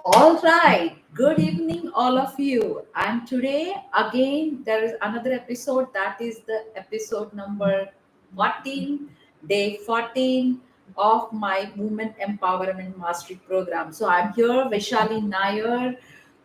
All right, good evening, all of you. And today, again, there is another episode that is the episode number 14, day 14 of my Women Empowerment Mastery Program. So, I'm here, Vishali Nair,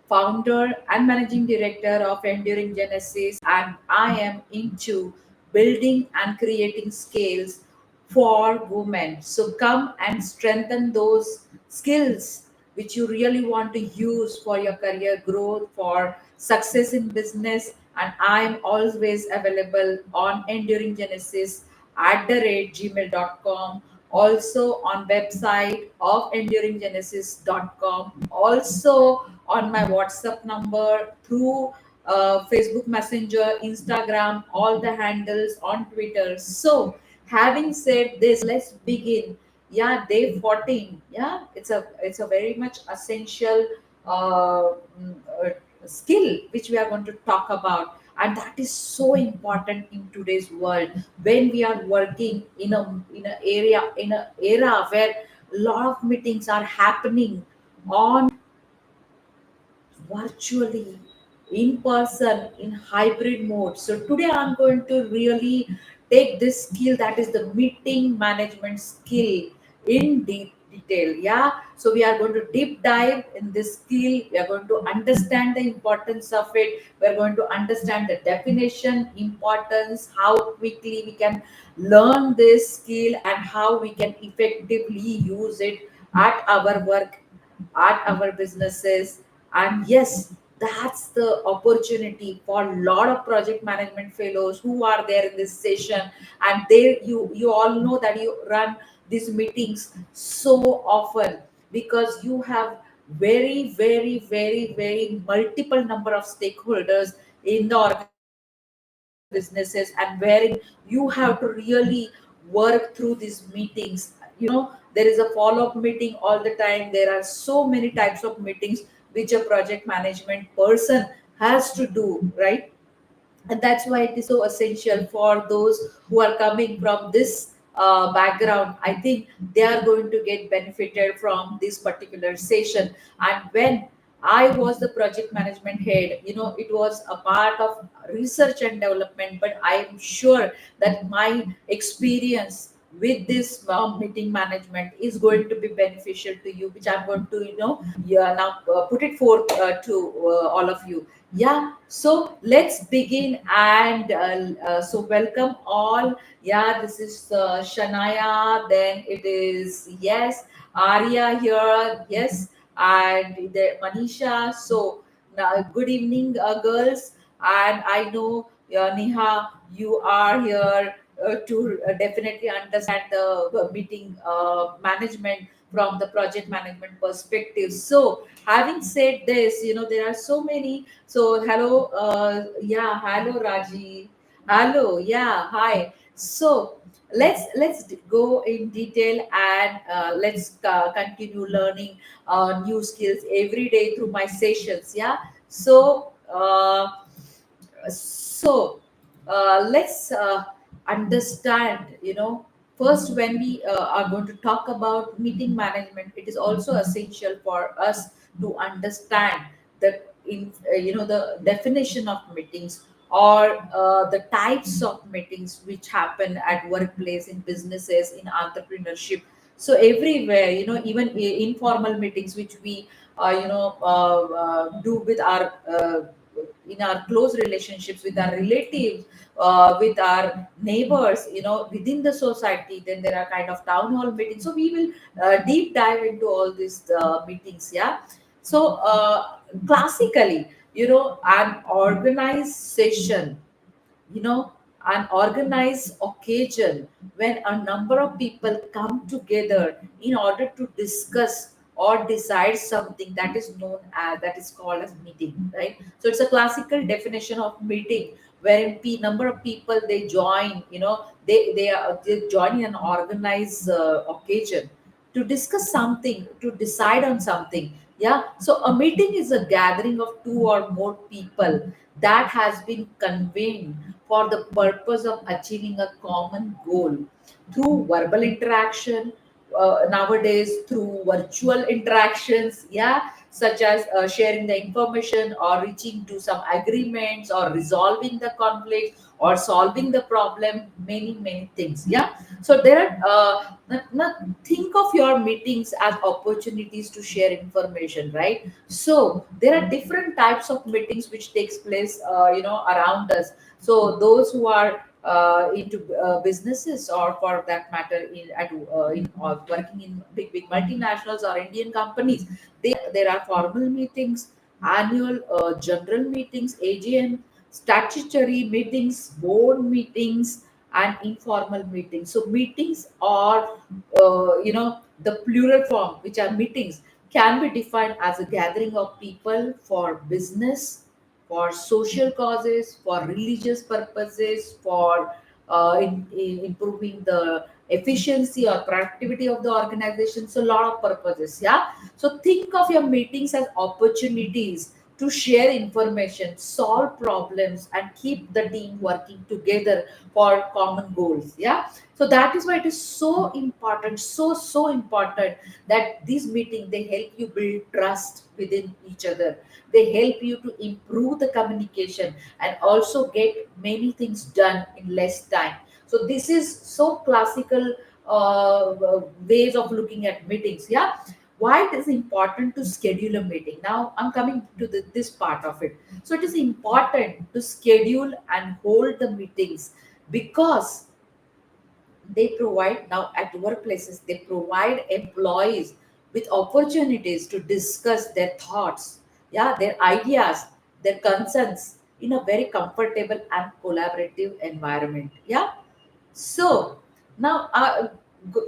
founder and managing director of Enduring Genesis, and I am into building and creating skills for women. So come and strengthen those skills which you really want to use for your career growth, for success in business. And I am always available on Enduring Genesis @gmail.com, also on website of enduringgenesis.com, also on my WhatsApp number, through Facebook Messenger, Instagram, all the handles on Twitter. So, having said this, let's begin. Yeah, day 14. Yeah, it's a very much essential skill which we are going to talk about, and that is so important in today's world when we are working in a era where a lot of meetings are happening on virtually, in person, in hybrid mode. So today I'm going to really take this skill, that is the meeting management skill, in detail. Yeah. So we are going to deep dive in this skill. We are going to understand the importance of it. We are going to understand the definition, importance, how quickly we can learn this skill, and how we can effectively use it at our work, at our businesses. And yes, that's the opportunity for a lot of project management fellows who are there in this session. And you all know that you run these meetings so often because you have very, very, very, very multiple number of stakeholders in the organizations and businesses, and wherein you have to really work through these meetings. There is a follow-up meeting all the time. There are so many types of meetings which a project management person has to do, right? And that's why it is so essential for those who are coming from this background. I think they are going to get benefited from this particular session. And when I was the project management head, it was a part of research and development, but I am sure that my experience with this meeting management is going to be beneficial to you, which I'm going to yeah, now put it forth to all of you. Yeah, so let's begin. And so welcome all. Yeah, this is Shanaya. Then it is, yes, Arya here. Yes, and the Manisha. So now, good evening, girls. And I know, Neha, you are here to definitely understand the meeting management from the project management perspective. So having said this, there are so many. So hello, yeah, hello Raji, hello, yeah, hi. So let's go in detail, and let's continue learning new skills every day through my sessions. Yeah. So let's understand. First, when we are going to talk about meeting management, it is also essential for us to understand the the definition of meetings, or the types of meetings which happen at workplace, in businesses, in entrepreneurship. So everywhere, even informal meetings which we do with our in our close relationships with our relatives, with our neighbors, within the society. Then there are kind of town hall meetings. So we will deep dive into all these meetings. Yeah. So classically, an organized session, you know, an organized occasion when a number of people come together in order to discuss or decide something, that is known as, that is called as meeting, right? So it's a classical definition of meeting wherein number of people they join, they join in an organized occasion to discuss something, to decide on something. Yeah. So a meeting is a gathering of two or more people that has been convened for the purpose of achieving a common goal through verbal interaction, nowadays through virtual interactions, yeah, such as sharing the information or reaching to some agreements or resolving the conflict or solving the problem, many things, yeah. So there are think of your meetings as opportunities to share information, right? So there are different types of meetings which takes place around us. So those who are into businesses, or for that matter working in big multinationals or Indian companies, there are formal meetings, annual general meetings, AGM, statutory meetings, board meetings, and informal meetings. So meetings are the plural form, which are meetings, can be defined as a gathering of people for business, for social causes, for religious purposes, for improving the efficiency or productivity of the organization. So, a lot of purposes. Yeah. So, think of your meetings as opportunities to share information, solve problems, and keep the team working together for common goals. Yeah. So that is why it is so important, so important, that this meeting, they help you build trust within each other. They help you to improve the communication and also get many things done in less time. So this is so classical ways of looking at meetings. Yeah. Why it is important to schedule a meeting? Now I'm coming to this part of it. So it is important to schedule and hold the meetings, because they provide, now at workplaces, they provide employees with opportunities to discuss their thoughts, yeah, their ideas, their concerns in a very comfortable and collaborative environment. Yeah. So now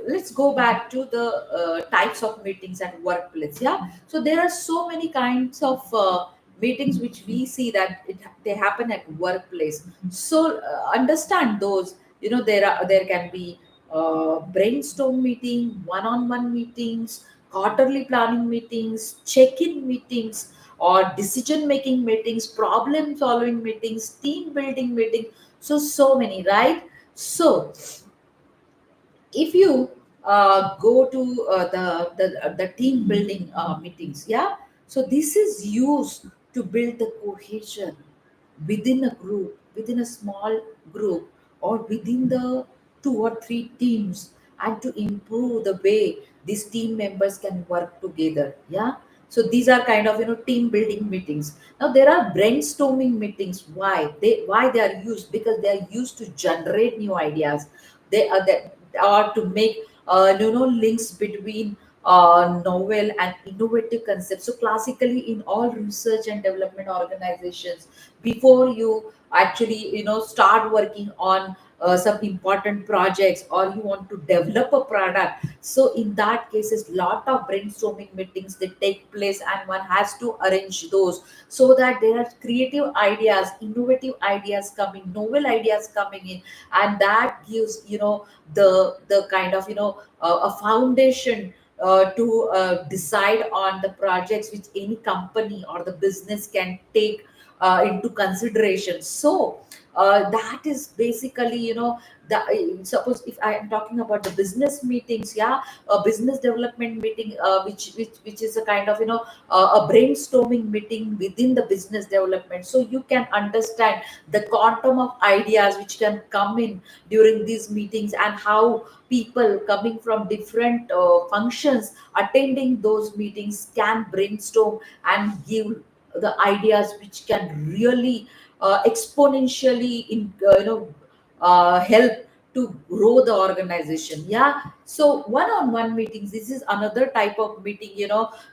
let's go back to the types of meetings at workplace. Yeah. So there are so many kinds of meetings which we see that they happen at workplace. So understand those. There can be brainstorm meeting, one-on-one meetings, quarterly planning meetings, check-in meetings, or decision making meetings, problem solving meetings, team building meetings. So many, right? So if you go to the team building meetings, yeah, so this is used to build the cohesion within a group, within a small group, or within the two or three teams, and to improve the way these team members can work together. Yeah. So these are kind of team building meetings. Now there are brainstorming meetings. Why they are used? Because they are used to generate new ideas. They are that, or to make links between novel and innovative concepts. So classically, in all research and development organizations, before you actually start working on some important projects, or you want to develop a product, so in that cases, lot of brainstorming meetings, they take place, and one has to arrange those, so that there are creative ideas, innovative ideas coming, novel ideas coming in, and that gives the kind of a foundation to decide on the projects which any company or the business can take into consideration. So that is basically suppose if I am talking about the business meetings, yeah, a business development meeting, which is a kind of a brainstorming meeting within the business development. So you can understand the quantum of ideas which can come in during these meetings, and how people coming from different functions attending those meetings can brainstorm and give the ideas which can really exponentially help to grow the organization. Yeah. So one-on-one meetings, this is another type of meeting,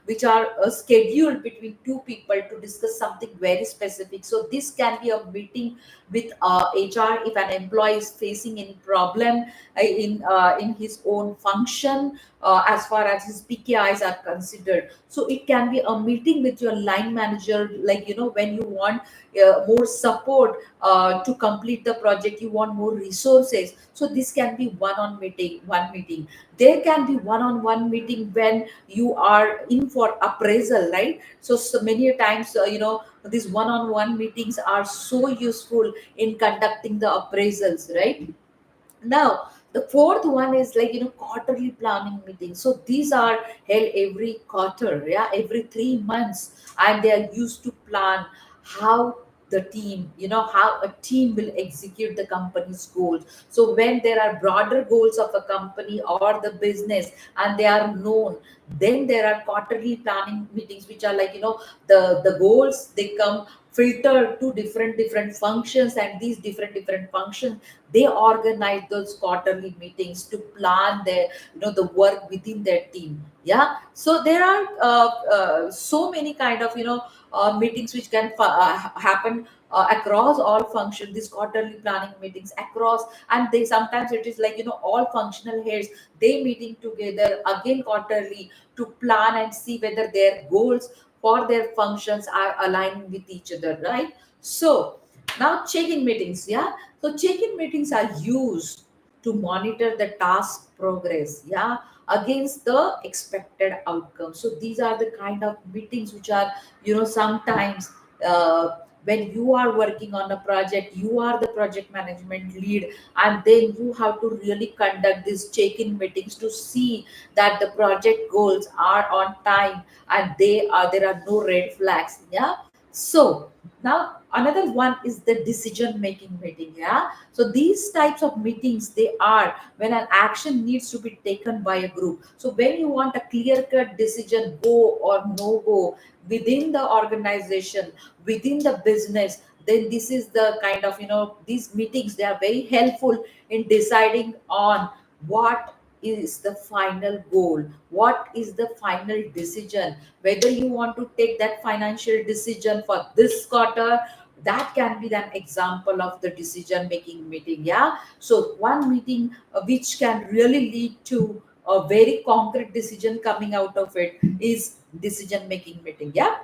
which are scheduled between two people to discuss something very specific. So this can be a meeting with HR, if an employee is facing any problem in his own function, as far as his PKIs are considered. So it can be a meeting with your line manager, like when you want more support to complete the project, you want more resources. So this can be one meeting. There can be one-on-one meeting when you are in for appraisal, right? So many a times these one-on-one meetings are so useful in conducting the appraisals, right? Now, The fourth one is like, quarterly planning meetings. So these are held every quarter, yeah, every 3 months, and they are used to plan how the team, how a team will execute the company's goals. So when there are broader goals of a company or the business and they are known, then there are quarterly planning meetings, which are like, the goals, they come filtered to different functions, and these different functions, they organize those quarterly meetings to plan their, the work within their team. Yeah, so there are so many kind of, meetings which can happen across all functions, these quarterly planning meetings across. And they sometimes it is like, all functional heads, they meeting together again quarterly to plan and see whether their goals for their functions are aligning with each other, right? So now check-in meetings, yeah. So check-in meetings are used to monitor the task progress, yeah, against the expected outcome. So these are the kind of meetings which are, sometimes when you are working on a project, you are the project management lead, and then you have to really conduct these check-in meetings to see that the project goals are on time and there are no red flags. Yeah. So now another one is the decision making meeting. Yeah, so these types of meetings, they are when an action needs to be taken by a group. So when you want a clear cut decision, go or no go, within the organization, within the business, then this is the kind of, these meetings, they are very helpful in deciding on what is the final goal, what is the final decision, whether you want to take that financial decision for this quarter. That can be an example of the decision making meeting. Yeah, so one meeting which can really lead to a very concrete decision coming out of it is decision making meeting. Yeah.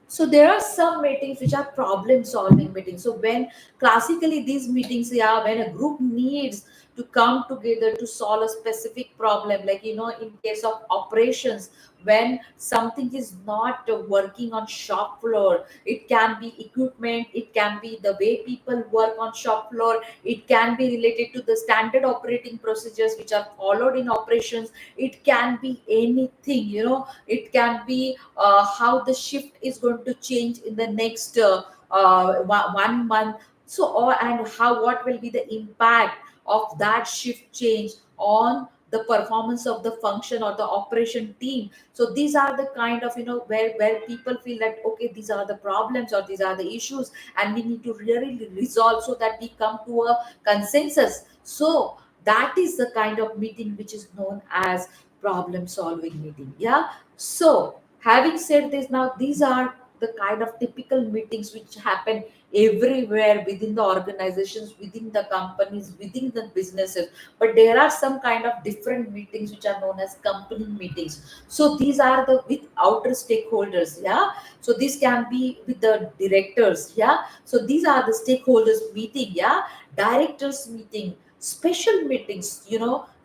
So there are some meetings which are problem solving meetings. So when classically these meetings, yeah, when a group needs to come together to solve a specific problem, like, in case of operations, when something is not working on shop floor, it can be equipment, it can be the way people work on shop floor, it can be related to the standard operating procedures which are followed in operations, it can be anything, it can be how the shift is going to change in the next 1 month. So, and how, what will be the impact of that shift change on the performance of the function or the operation team. So these are the kind of, where people feel that, okay, these are the problems or these are the issues, and we need to really resolve so that we come to a consensus. So that is the kind of meeting which is known as problem solving meeting. Yeah. So having said this, now these are the kind of typical meetings which happen everywhere within the organizations, within the companies, within the businesses. But there are some kind of different meetings which are known as company meetings. So these are the with outer stakeholders. Yeah. So this can be with the directors. Yeah. So these are the stakeholders meeting. Yeah. Directors meeting, special meetings.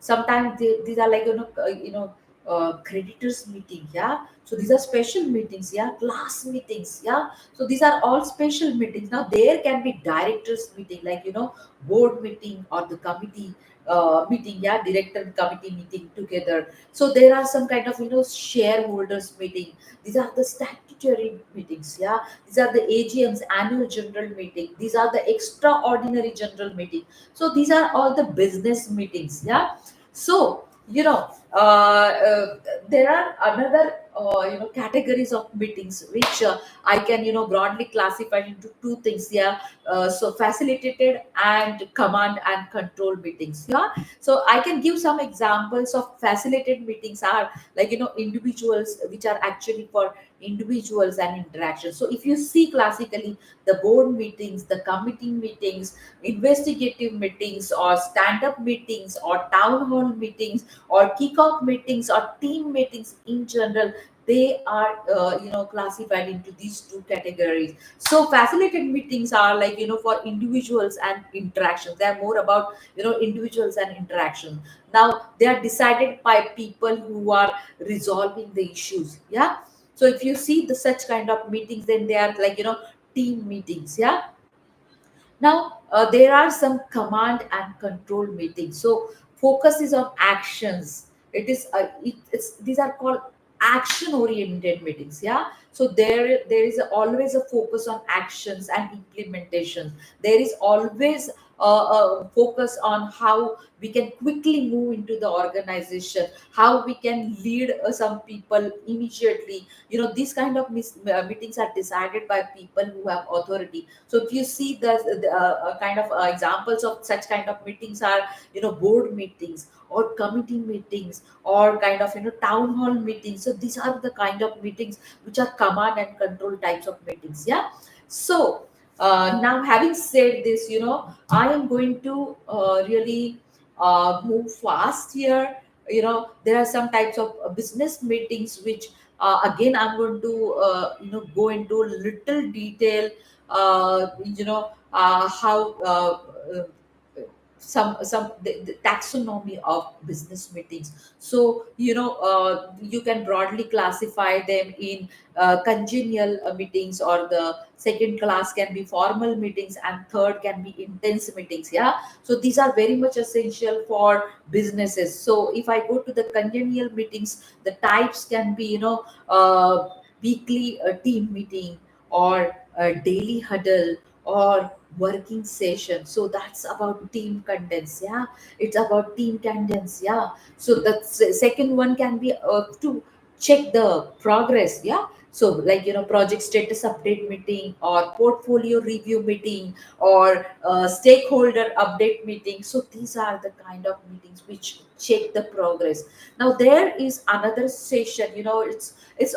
Sometimes these are like, creditors meeting. Yeah, so these are special meetings. Yeah, class meetings. Yeah, so these are all special meetings. Now there can be directors meeting, like, board meeting or the committee meeting. Yeah, director and committee meeting together. So there are some kind of, shareholders meeting. These are the statutory meetings. Yeah, these are the AGMs, annual general meeting. These are the extraordinary general meeting. So these are all the business meetings. Yeah. So, there are another, categories of meetings which I can, broadly classify into two things. Yeah. So facilitated and command and control meetings. Yeah. So I can give some examples of facilitated meetings are like, individuals, which are actually for individuals and interactions. So if you see classically, the board meetings, the committee meetings, investigative meetings, or stand up meetings, or town hall meetings, or kickoff meetings, or team meetings in general, they are, classified into these two categories. So facilitated meetings are like, for individuals and interactions. They are more about, individuals and interaction. Now they are decided by people who are resolving the issues. Yeah. So if you see the such kind of meetings, then they are like, team meetings. Yeah. Now, there are some command and control meetings. So focus is on actions. It's these are called action oriented meetings. Yeah, so there is always a focus on actions and implementation. There is always a focus on how we can quickly move into the organization, how we can lead some people immediately. These kind of meetings are decided by people who have authority. So if you see the kind of examples of such kind of meetings are, board meetings or committee meetings or kind of, town hall meetings. So these are the kind of meetings which are command and control types of meetings. Yeah. So now having said this, I am going to really move fast here. There are some types of business meetings which, again, I'm going to go into little detail, how some the taxonomy of business meetings. So you can broadly classify them in congenial meetings, or the second class can be formal meetings, and third can be intense meetings. Yeah, so these are very much essential for businesses. So if I go to the congenial meetings, the types can be, weekly team meeting, or a daily huddle, or working session. So that's about team contents. Yeah, it's about team contents. Yeah, so the second one can be to check the progress. Yeah, so like, project status update meeting, or portfolio review meeting, or stakeholder update meeting. So these are the kind of meetings which check the progress. Now there is another session. It's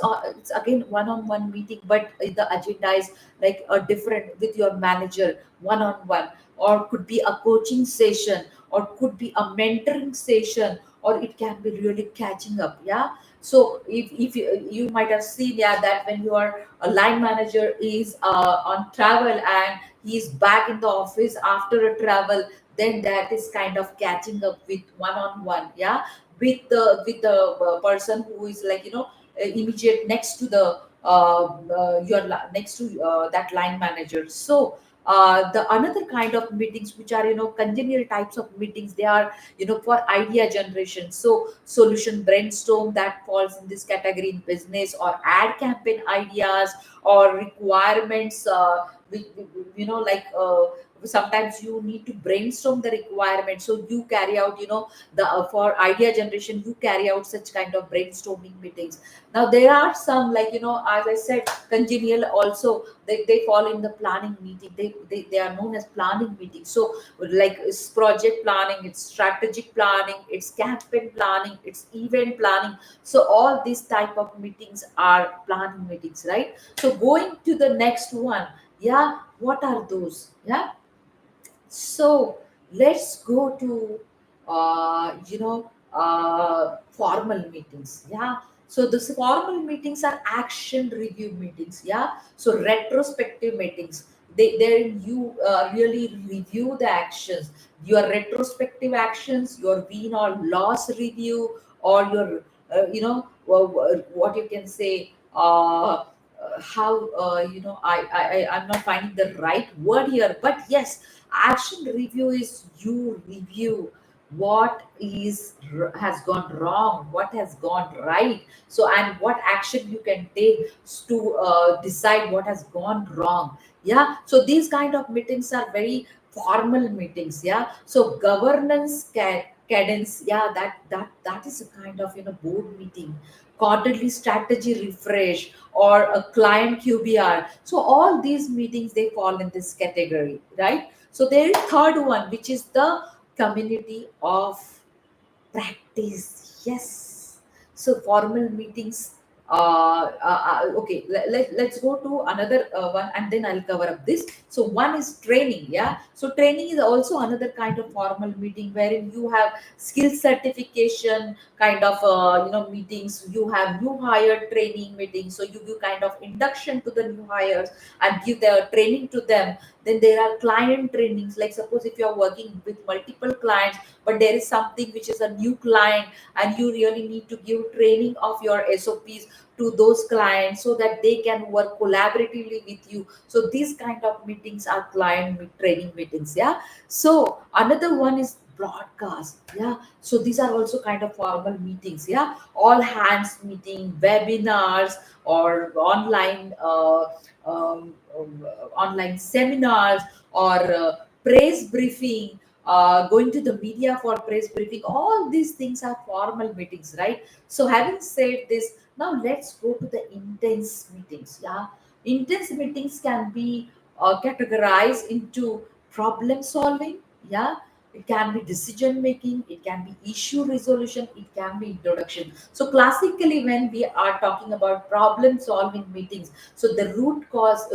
again one-on-one meeting, but the agenda is like a different, with your manager, one-on-one, or could be a coaching session, or could be a mentoring session, or it can be really catching up. Yeah, so if you might have seen, yeah, that when your line manager is on travel and he's back in the office after a travel, then that is kind of catching up with one-on-one. Yeah, with the person who is like, immediate next to the next to that line manager. So the another kind of meetings which are, congenial types of meetings, they are, for idea generation. So solution brainstorm, that falls in this category in business, or ad campaign ideas, or requirements, like sometimes you need to brainstorm the requirement, so you carry out, the for idea generation, you carry out such kind of brainstorming meetings. Now there are some, like, as I said, congenial also, they fall in the planning meeting. They are known as planning meetings. So like, it's project planning, it's strategic planning, it's campaign planning, it's event planning. So all these type of meetings are planning meetings, right? So going to the next one. Yeah, what are those? Yeah, so let's go to formal meetings. Yeah. So this formal meetings are action review meetings. Yeah. So retrospective meetings. There you really review the actions, your retrospective actions, your win or loss review, or your what you can say. How I'm not finding the right word here, but yes, action review is you review what has gone wrong, what has gone right. So, and what action you can take to decide what has gone wrong. Yeah, so these kind of meetings are very formal meetings. Yeah, so governance cadence. Yeah, that is a kind of, board meeting. Quarterly strategy refresh, or a client QBR. So all these meetings, they fall in this category, right? So there is third one, which is the community of practice. Yes. So formal meetings. Okay, let's go to another one, and then I'll cover up this. So one is training. Yeah, so training is also another kind of formal meeting, wherein you have skill certification kind of meetings. You have new hire training meetings, so you give kind of induction to the new hires and give the training to them. Then there are client trainings, like suppose if you are working with multiple clients, but there is something which is a new client, and you really need to give training of your SOPs to those clients, so that they can work collaboratively with you. So these kind of meetings are training meetings. Yeah, so another one is broadcast. Yeah, so these are also kind of formal meetings. Yeah, all hands meeting, webinars, or online seminars, or press briefing, going to the media for press briefing. All these things are formal meetings, right? So having said this, now let's go to the intense meetings. Yeah, intense meetings can be categorized into problem solving. Yeah, it can be decision making, it can be issue resolution, it can be introduction. So classically, when we are talking about problem solving meetings, so the root cause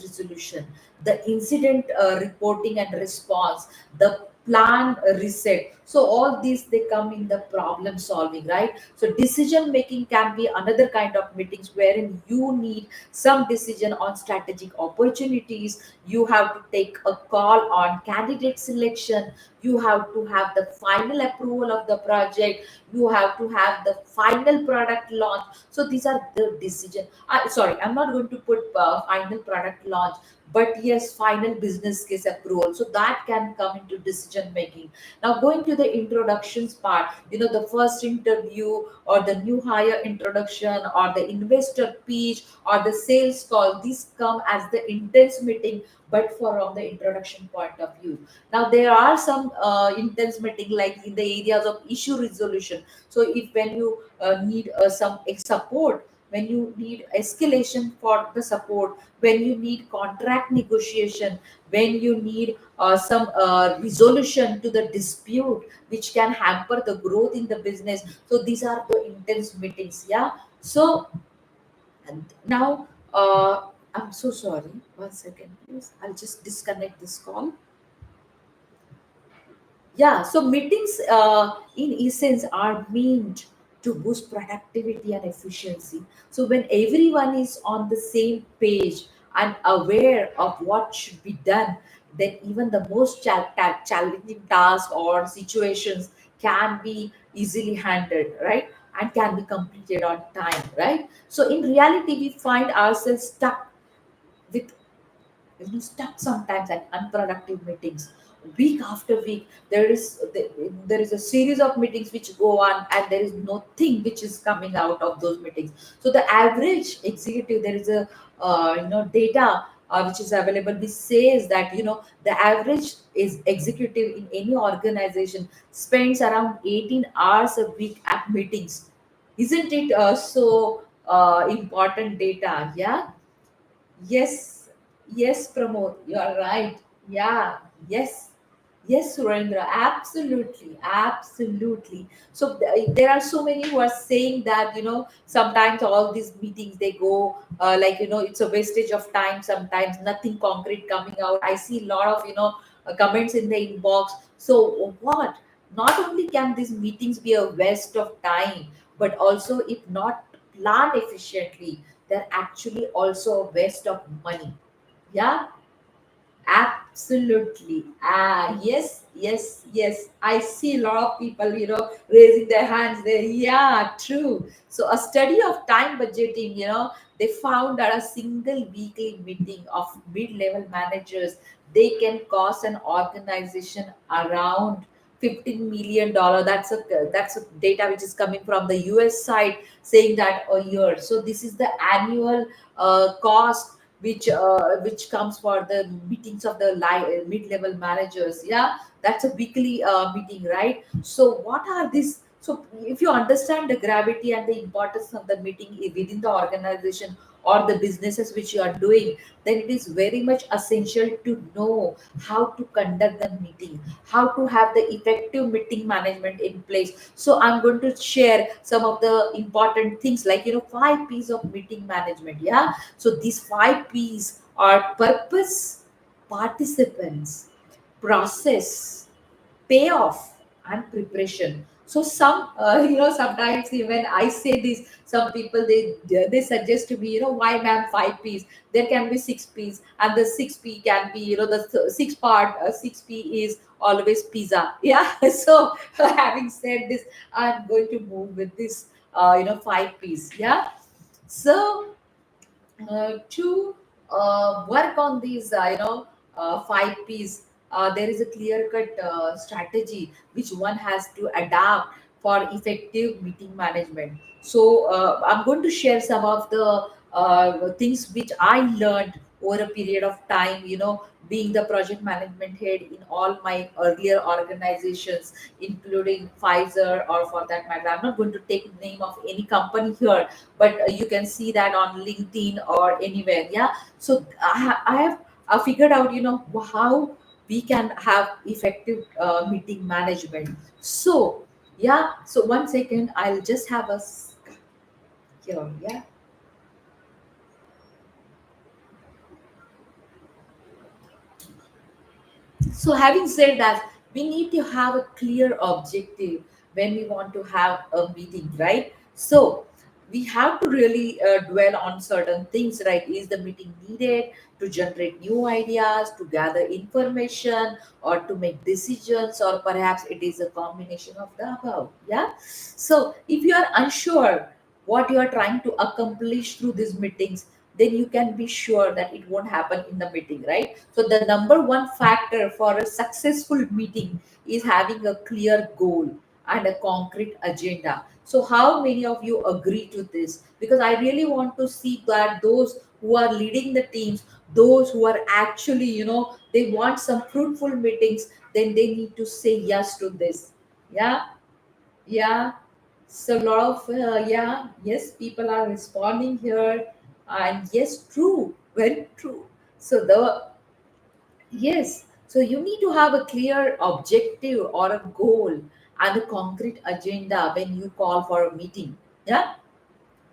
resolution, the incident reporting and response, the plan reset. So all these, they come in the problem solving, right? So decision making can be another kind of meetings wherein you need some decision on strategic opportunities. You have to take a call on candidate selection. You have to have the final approval of the project. You have to have the final product launch. So these are the decision. Sorry, I'm not going to put final product launch, but yes, final business case approval. So that can come into decision making. Now going to the introductions part, the first interview, or the new hire introduction, or the investor pitch, or the sales call, these come as the intense meeting, but from the introduction point of view. Now there are some intense meeting like in the areas of issue resolution. So if when you need some support, when you need escalation for the support, when you need contract negotiation, when you need some resolution to the dispute which can hamper the growth in the business. So these are the intense meetings. Yeah. So and now, I'm so sorry. One second, please. I'll just disconnect this call. Yeah, so meetings in essence are meant to boost productivity and efficiency. So when everyone is on the same page and aware of what should be done, then even the most challenging tasks or situations can be easily handled, right? And can be completed on time, right? So in reality, we find ourselves with stuck sometimes at unproductive meetings week after week. There is a series of meetings which go on, and there is nothing which is coming out of those meetings. So the average executive, there is a data which is available, which says that the average is executive in any organization spends around 18 hours a week at meetings. Isn't it so important data? Yeah. Yes, yes, Pramod, you are right. Yeah, yes, yes, Surendra, absolutely, absolutely. So there are so many who are saying that sometimes all these meetings they go like it's a wastage of time. Sometimes nothing concrete coming out. I see a lot of comments in the inbox. So what? Not only can these meetings be a waste of time, but also if not planned efficiently, they're actually also a waste of money. Yeah, absolutely. Yes, yes, yes. I see a lot of people, raising their hands there. Yeah, true. So a study of time budgeting, they found that a single weekly meeting of mid-level managers, they can cost an organization around $15 million. That's a data which is coming from the US side, saying that a year. So this is the annual cost which comes for the meetings of the mid-level managers. Yeah, that's a weekly meeting, right? So what are these? So if you understand the gravity and the importance of the meeting within the organization or the businesses which you are doing, then it is very much essential to know how to conduct the meeting, how to have the effective meeting management in place. So I'm going to share some of the important things like 5 P's of meeting management. Yeah, so these 5 P's are purpose, participants, process, payoff, and preparation. So some sometimes even I say this, some people they suggest to me, why ma'am 5 P's? There can be 6 P's, and the 6 P can be, the six part 6 P is always pizza. Yeah. So having said this, I'm going to move with this 5 P's. Yeah. So to work on these 5 P's, there is a clear cut strategy which one has to adapt for effective meeting management. So I'm going to share some of the things which I learned over a period of time, being the project management head in all my earlier organizations, including Pfizer, or for that matter, I'm not going to take name of any company here, but you can see that on LinkedIn or anywhere. Yeah. So I have figured out, how we can have effective meeting management. So yeah. So 1 second, I'll just have here. Yeah. So, having said that, we need to have a clear objective when we want to have a meeting, right? So, we have to really dwell on certain things, right? Is the meeting needed to generate new ideas, to gather information, or to make decisions, or perhaps it is a combination of the above? Yeah. So, if you are unsure what you are trying to accomplish through these meetings, then you can be sure that it won't happen in the meeting, right? So the number one factor for a successful meeting is having a clear goal and a concrete agenda. So how many of you agree to this? Because I really want to see that those who are leading the teams, those who are actually, they want some fruitful meetings, then they need to say yes to this. Yeah. Yeah. So a lot of yeah, yes, people are responding here, and yes, true, very true. So the yes, so you need to have a clear objective or a goal and a concrete agenda when you call for a meeting. Yeah.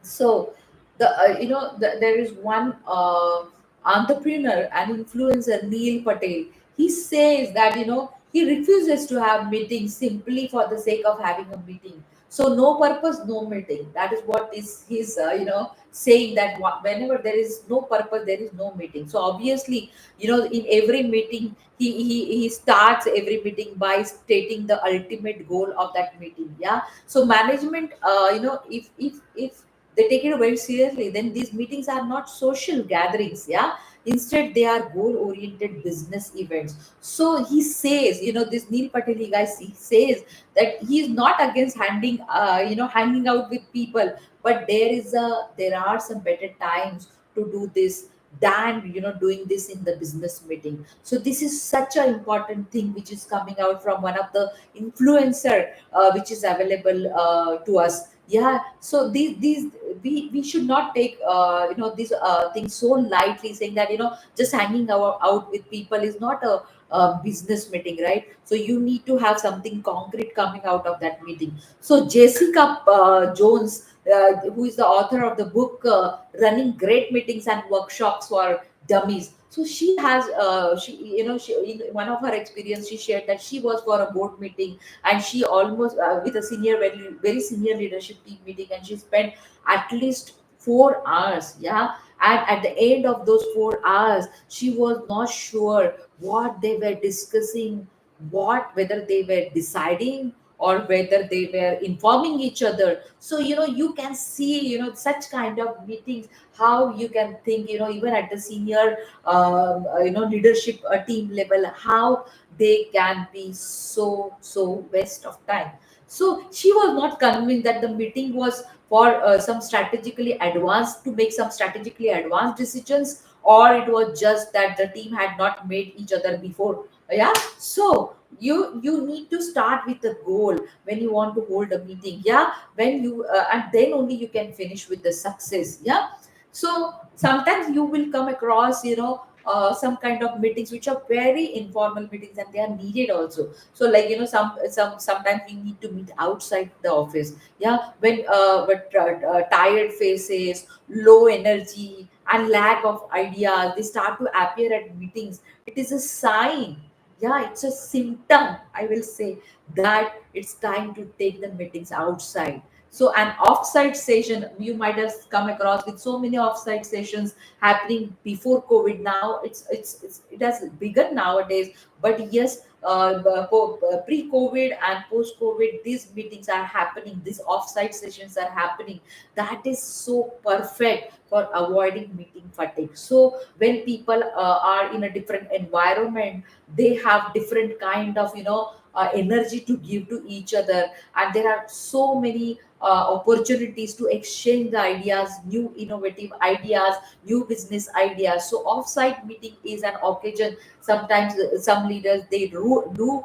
So there is one entrepreneur and influencer, Neil Patel. He says that he refuses to have meetings simply for the sake of having a meeting. So no purpose, no meeting. That is what is his saying, that whenever there is no purpose, there is no meeting. So obviously, in every meeting, he starts every meeting by stating the ultimate goal of that meeting. Yeah. So management, if they take it very seriously, then these meetings are not social gatherings. Yeah. Instead, they are goal oriented business events. So he says, this Neil Pateli guy, he says that he is not against hanging out with people, but there are some better times to do this than doing this in the business meeting. So this is such an important thing which is coming out from one of the influencer which is available to us. Yeah. So these we should not take these things so lightly, saying that just hanging out with people is not a business meeting, right? So you need to have something concrete coming out of that meeting. So Jessica Jones, who is the author of the book Running Great Meetings and Workshops for Dummies, so she has she in one of her experience, she shared that she was for a board meeting, and she almost with a senior, very very senior leadership team meeting, and she spent at least 4 hours. Yeah. And at the end of those 4 hours, she was not sure what they were discussing, whether they were deciding or whether they were informing each other. So you can see such kind of meetings, how you can think, even at the senior leadership team level, how they can be so waste of time. So she was not convinced that the meeting was for some strategically advanced, to make some strategically advanced decisions, or it was just that the team had not made each other before. Yeah. So you need to start with the goal when you want to hold a meeting. Yeah. When you and then only you can finish with the success. Yeah. So sometimes you will come across some kind of meetings which are very informal meetings, and they are needed also. So like sometimes we need to meet outside the office. Yeah. When tired faces, low energy, and lack of ideas, they start to appear at meetings, it is a sign. Yeah, it's a symptom, I will say, that it's time to take the meetings outside. So an offsite session, you might have come across with so many offsite sessions happening before COVID. Now it has begun nowadays, but yes, pre-COVID and post-COVID, these meetings are happening. These offsite sessions are happening. That is so perfect for avoiding meeting fatigue. So when people are in a different environment, they have different kind of energy to give to each other, and there are so many opportunities to exchange the ideas, new innovative ideas, new business ideas. So offsite meeting is an occasion. Sometimes some leaders, they do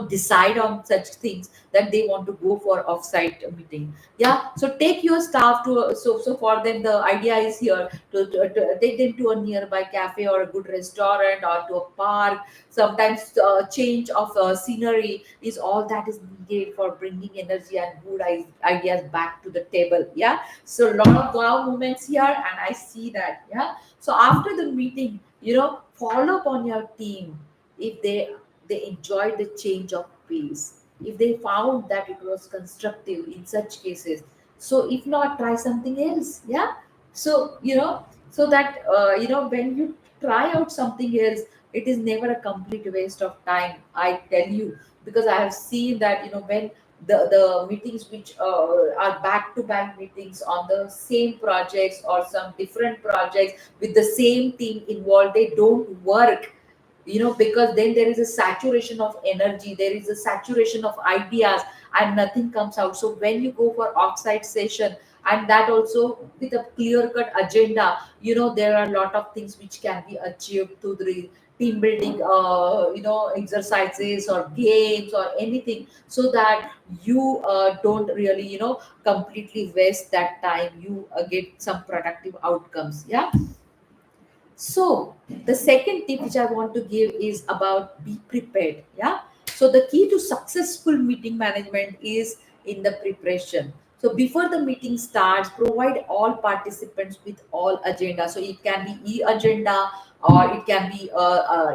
decide on such things that they want to go for offsite meeting. Yeah, so take your staff to, so for them the idea is here to take them to a nearby cafe or a good restaurant or to a park. Sometimes change of scenery is all that is needed for bringing energy and good ideas back to the table. Yeah, so a lot of wow moments here, and I see that. Yeah, so after the meeting, follow up on your team if they enjoyed the change of pace, if they found that it was constructive in such cases. So if not, try something else. Yeah, so so that when you try out something else, it is never a complete waste of time, I tell you, because I have seen that when the meetings which are back to back meetings on the same projects or some different projects with the same team involved, they don't work, because then there is a saturation of energy, there is a saturation of ideas, and nothing comes out. So when you go for offsite session, and that also with a clear cut agenda, there are a lot of things which can be achieved through the team building exercises or games or anything, so that you don't really completely waste that time, you get some productive outcomes. Yeah, so the second tip which I want to give is about be prepared. Yeah. So the key to successful meeting management is in the preparation. So before the meeting starts, provide all participants with all agenda. So it can be e-agenda, or it can be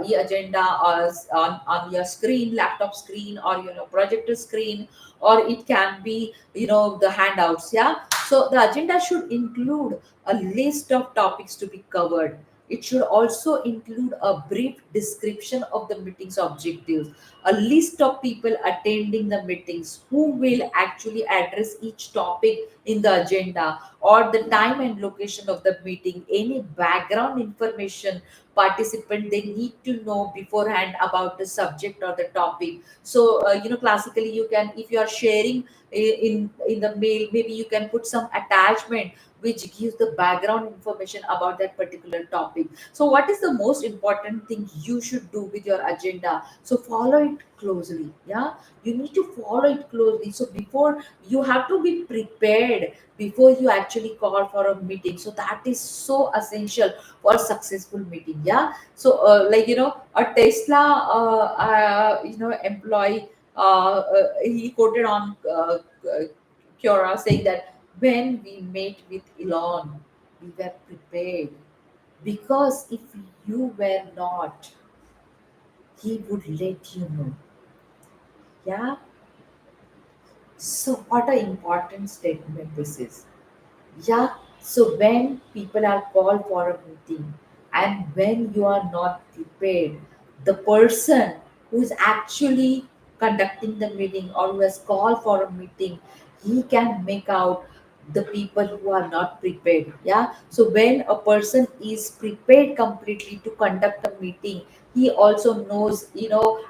e-agenda or on your screen, laptop screen, or projector screen, or it can be the handouts. Yeah. So the agenda should include a list of topics to be covered. It should also include a brief description of the meeting's objectives, a list of people attending the meetings, who will actually address each topic in the agenda, or the time and location of the meeting, any background information participant they need to know beforehand about the subject or the topic. So classically, you can, if you are sharing in the mail, maybe you can put some attachment which gives the background information about that particular topic. So what is the most important thing you should do with your agenda? So follow it closely. Yeah, you need to follow it closely. So before, you have to be prepared before you actually call for a meeting. So that is so essential for successful meeting. Yeah, so a Tesla employee, he quoted on Quora saying that when we met with Elon, we were prepared, because if you were not, he would let you know. Yeah. So what an important statement this is. Yeah. So when people are called for a meeting, and when you are not prepared, the person who is actually conducting the meeting or who has called for a meeting, he can make out the people who are not prepared. Yeah. So when a person is prepared completely to conduct a meeting, he also knows,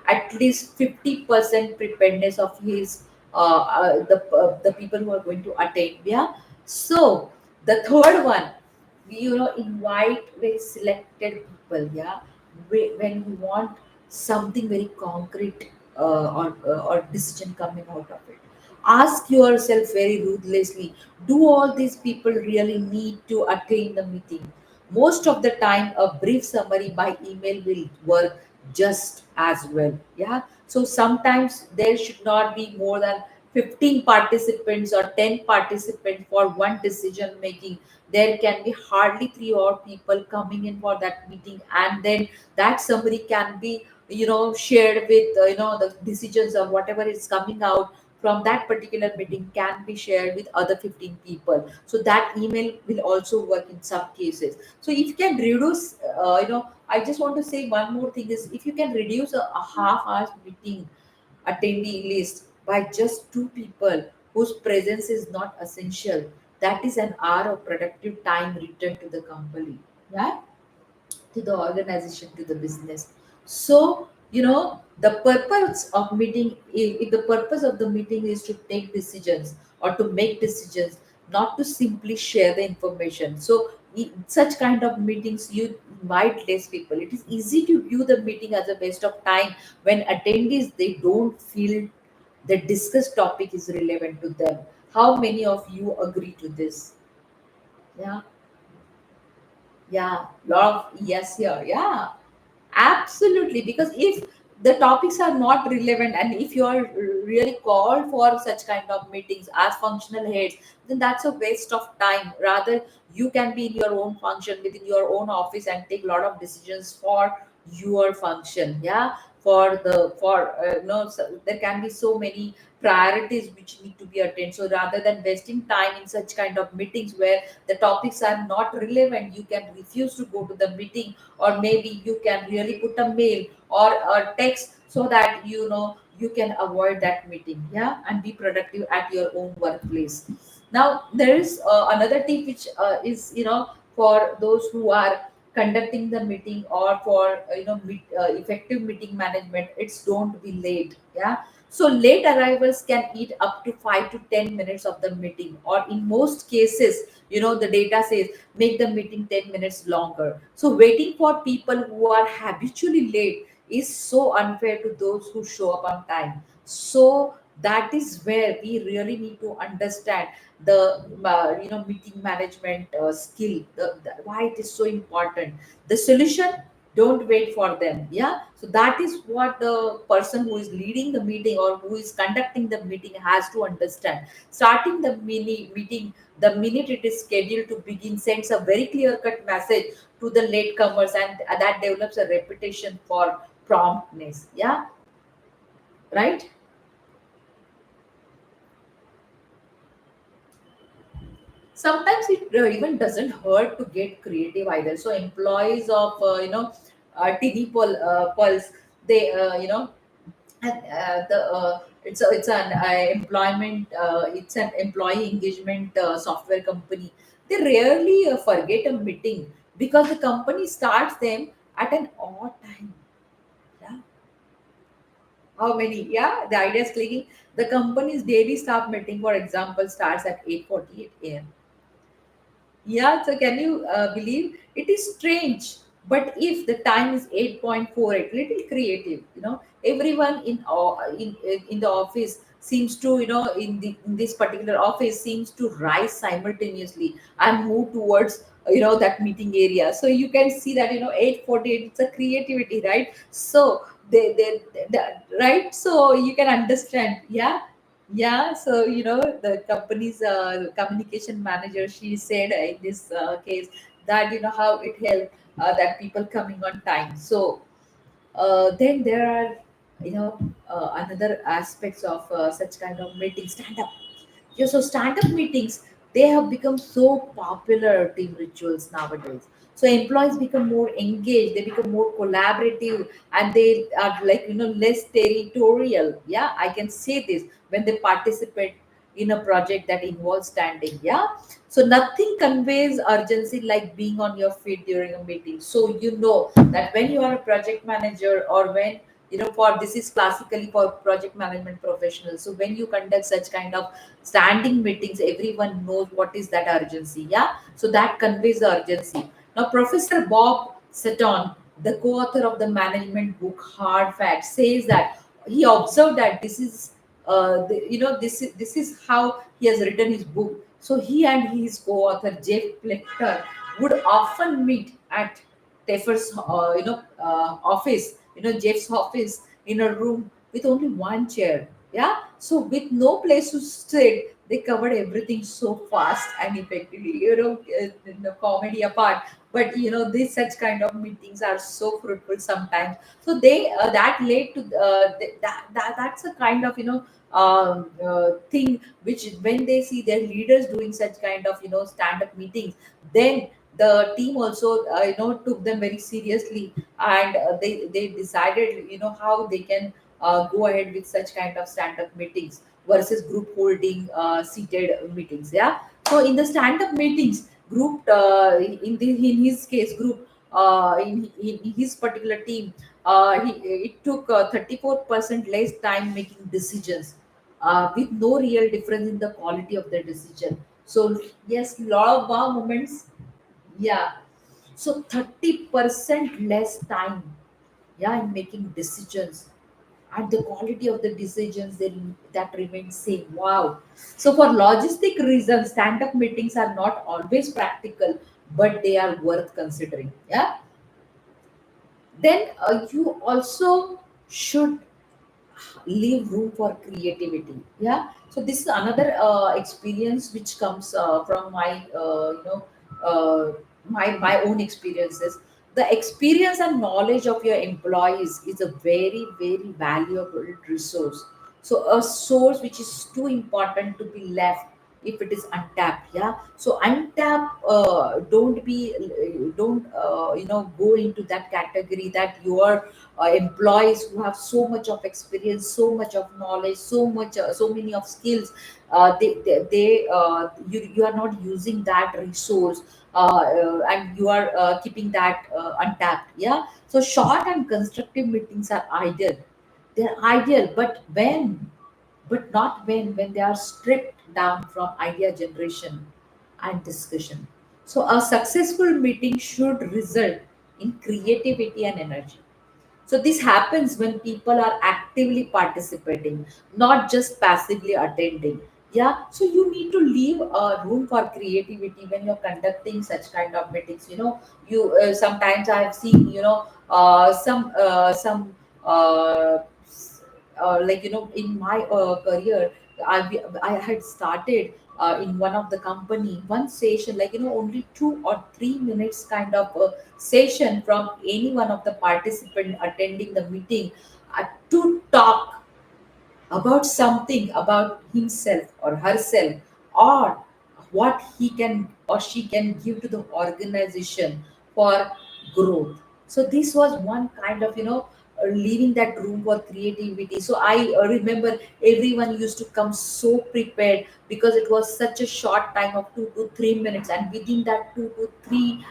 at least 50% preparedness of his the people who are going to attend. Yeah. So the third one, we invite very selected people. Yeah, when you want something very concrete, or decision coming out of it, ask yourself very ruthlessly: do all these people really need to attend the meeting? Most of the time, a brief summary by email will work just as well. Yeah. So sometimes there should not be more than 15 participants or 10 participants for one decision making. There can be hardly three or people coming in for that meeting, and then that summary can be shared with the decisions or whatever is coming out from that particular meeting can be shared with other 15 people. So that email will also work in some cases. So if you can reduce, I just want to say one more thing is, if you can reduce a half hour meeting attendee list by just two people whose presence is not essential, that is an hour of productive time returned to the company. Yeah, to the organization, to the business. So, the purpose of meeting, if the purpose of the meeting is to take decisions or to make decisions, not to simply share the information. So such kind of meetings, you invite less people. It is easy to view the meeting as a waste of time when attendees, they don't feel the discussed topic is relevant to them. How many of you agree to this? Yeah. Yeah, lot of yes here. Yeah, absolutely. Because if the topics are not relevant, and if you are really called for such kind of meetings as functional heads, then that's a waste of time. Rather, you can be in your own function within your own office and take a lot of decisions for your function. Yeah, for the for no, so there can be so many priorities which need to be attended. So rather than wasting time in such kind of meetings where the topics are not relevant, you can refuse to go to the meeting, or maybe you can really put a mail or a text so that you can avoid that meeting. Yeah, and be productive at your own workplace. Now there is another tip which is for those who are conducting the meeting, or for effective meeting management. It's don't be late. Yeah, so late arrivals can eat up to 5 to 10 minutes of the meeting, or in most cases, the data says make the meeting 10 minutes longer. So waiting for people who are habitually late is so unfair to those who show up on time. So that is where we really need to understand the meeting management skill, why it is so important. The solution: don't wait for them. Yeah, so that is what the person who is leading the meeting or who is conducting the meeting has to understand. Starting the mini meeting the minute it is scheduled to begin sends a very clear cut message to the latecomers, and that develops a reputation for promptness. Yeah, right. Sometimes it even doesn't hurt to get creative either. So employees of tiny pulse, they and it's an employment it's an employee engagement software company. They rarely forget a meeting because the company starts them at an odd time. Yeah, how many? Yeah, the idea is clicking. The company's daily staff meeting, for example, starts at 8:48 a.m. Yeah, so can you believe it is strange? But if the time is 8.48, little creative, everyone in the office seems to, in this particular office seems to rise simultaneously and move towards that meeting area. So you can see that 8:48, it's a creativity, right? So right, so you can understand. Yeah, yeah, so the company's communication manager, she said in this case that how it helped that people coming on time. So then there are another aspects of such kind of meeting. Stand up. Yeah, so stand-up meetings, they have become so popular team rituals nowadays. So employees become more engaged, they become more collaborative, and they are like less territorial. Yeah, I can say this when they participate in a project that involves standing. Yeah, so nothing conveys urgency like being on your feet during a meeting. So that when you are a project manager, or when for this is classically for project management professionals. So when you conduct such kind of standing meetings, everyone knows what is that urgency. Yeah, so that conveys the urgency. Now Professor Bob Seton, the co-author of the management book Hard Facts, says that he observed that this is this is how he has written his book. So he and his co-author Jeff Plechter would often meet at Teffer's office, Jeff's office, in a room with only one chair. Yeah, so with no place to sit, they covered everything so fast and effectively. The comedy apart, but these such kind of meetings are so fruitful sometimes. So they that led to that's a kind of thing which, when they see their leaders doing such kind of stand up meetings, then the team also took them very seriously, and they decided how they can go ahead with such kind of stand up meetings versus group holding seated meetings. Yeah, So in the stand-up meetings, group in his case, group in his particular team, it took 34% less time making decisions, with no real difference in the quality of the decision. So yes, lot of wow moments. Yeah. So 30% less time, yeah, in making decisions, and the quality of the decisions then that remains same. Wow. So for logistic reasons, stand-up meetings are not always practical, but they are worth considering. Yeah. Then you also should leave room for creativity. Yeah. So this is another experience which comes from my my own experiences. The experience and knowledge of your employees is a very very valuable resource, so a source which is too important to be left if it is untapped. Yeah. So untap, don't go into that category that your employees who have so much of experience, so much of knowledge, so many of skills, you are not using that resource, and you are keeping that untapped. Yeah. So short and constructive meetings are ideal. They're ideal, but not when they are stripped down from idea generation and discussion. So a successful meeting should result in creativity and energy. So this happens when people are actively participating, not just passively attending. Yeah. So you need to leave room for creativity when you're conducting such kind of meetings. You sometimes I have seen, some uh, like in my career, I had started in one of the company one session, like only 2 or 3 minutes kind of session from any one of the participant attending the meeting, to talk about something about himself or herself, or what he can or she can give to the organization for growth. So this was one kind of leaving that room for creativity. So I remember everyone used to come so prepared, because it was such a short time of 2 to 3 minutes, and within that 2 to 3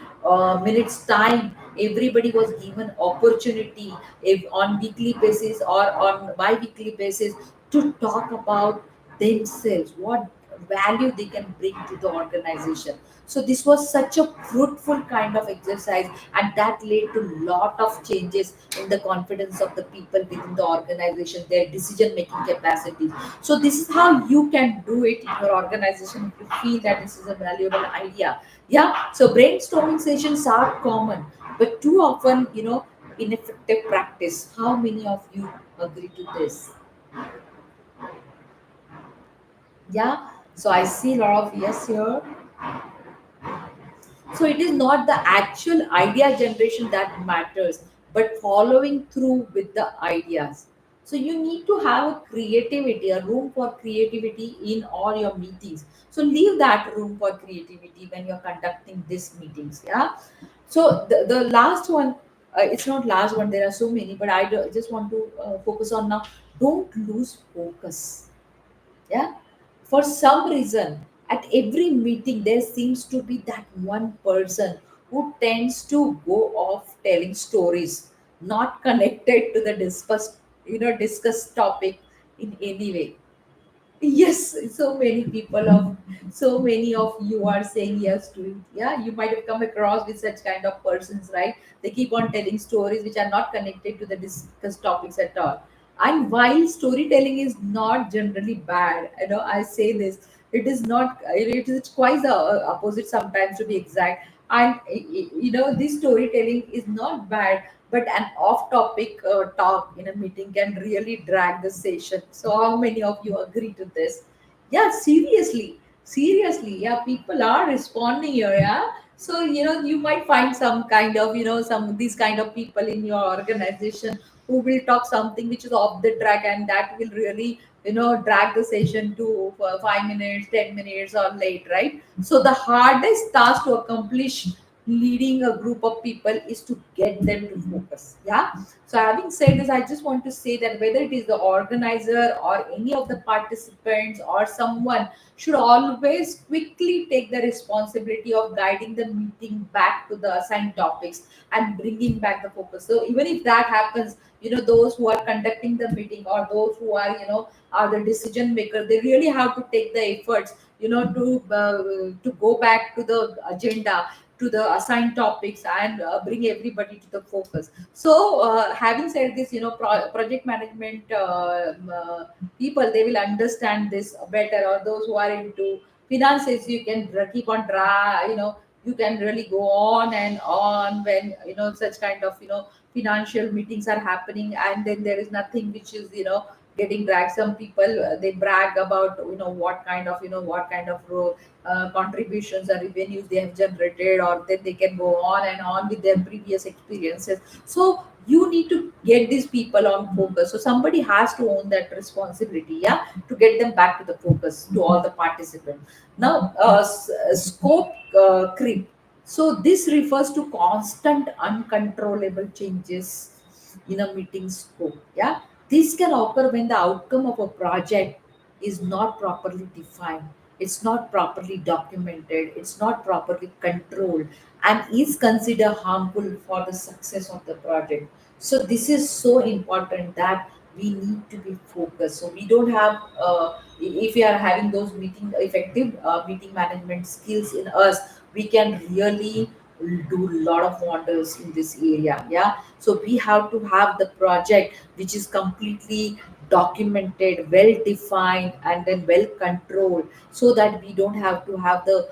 minutes time, everybody was given opportunity, if on weekly basis or on bi-weekly basis, to talk about themselves, what value they can bring to the organization. So this was such a fruitful kind of exercise, and that led to lot of changes in the confidence of the people within the organization, their decision making capacity. So this is how you can do it in your organization if you feel that this is a valuable idea. Yeah. So brainstorming sessions are common, but too often, ineffective practice. How many of you agree to this? Yeah. So I see a lot of yes here. So it is not the actual idea generation that matters, but following through with the ideas. So you need to have a creativity, a room for creativity in all your meetings. So leave that room for creativity when you're conducting these meetings. Yeah. So the last one, it's not last one. There are so many, but just want to focus on now. Don't lose focus. Yeah. For some reason, at every meeting there seems to be that one person who tends to go off telling stories not connected to the discussed topic in any way. Yes, so many of you are saying yes to it. Yeah, you might have come across with such kind of persons, right? They keep on telling stories which are not connected to the discussed topics at all. And while storytelling is not generally bad, I say this, it is not. It is quite the opposite sometimes, to be exact. And this storytelling is not bad, but an off-topic talk in a meeting can really drag the session. So how many of you agree to this? Yeah, seriously, yeah, people are responding here. Yeah. So you might find some kind of some these kind of people in your organization who will talk something which is off the track, and that will really drag the session to 5 minutes, 10 minutes or late, right? So the hardest task to accomplish leading a group of people is to get them to focus. Yeah. So having said this, I just want to say that whether it is the organizer or any of the participants or someone, should always quickly take the responsibility of guiding the meeting back to the assigned topics and bringing back the focus. So even if that happens, those who are conducting the meeting or those who are, are the decision maker, they really have to take the efforts, to go back to the agenda, to the assigned topics, and bring everybody to the focus. So having said this, project management people, they will understand this better, or those who are into finances, you can keep on you can really go on and on when such kind of financial meetings are happening, and then there is nothing which is getting dragged. Some people, they brag about what kind of contributions or revenues they have generated, or then they can go on and on with their previous experiences. So you need to get these people on focus. So somebody has to own that responsibility, yeah, to get them back to the focus, to all the participants. Now, scope creep. So this refers to constant uncontrollable changes in a meeting scope. Yeah, this can occur when the outcome of a project is not properly defined, it's not properly documented, it's not properly controlled, and is considered harmful for the success of the project. So this is so important that we need to be focused. So we don't have, if we are having those effective meeting management skills in us, we can really do a lot of wonders in this area. Yeah. So we have to have the project which is completely documented, well defined, and then well controlled, so that we don't have to have the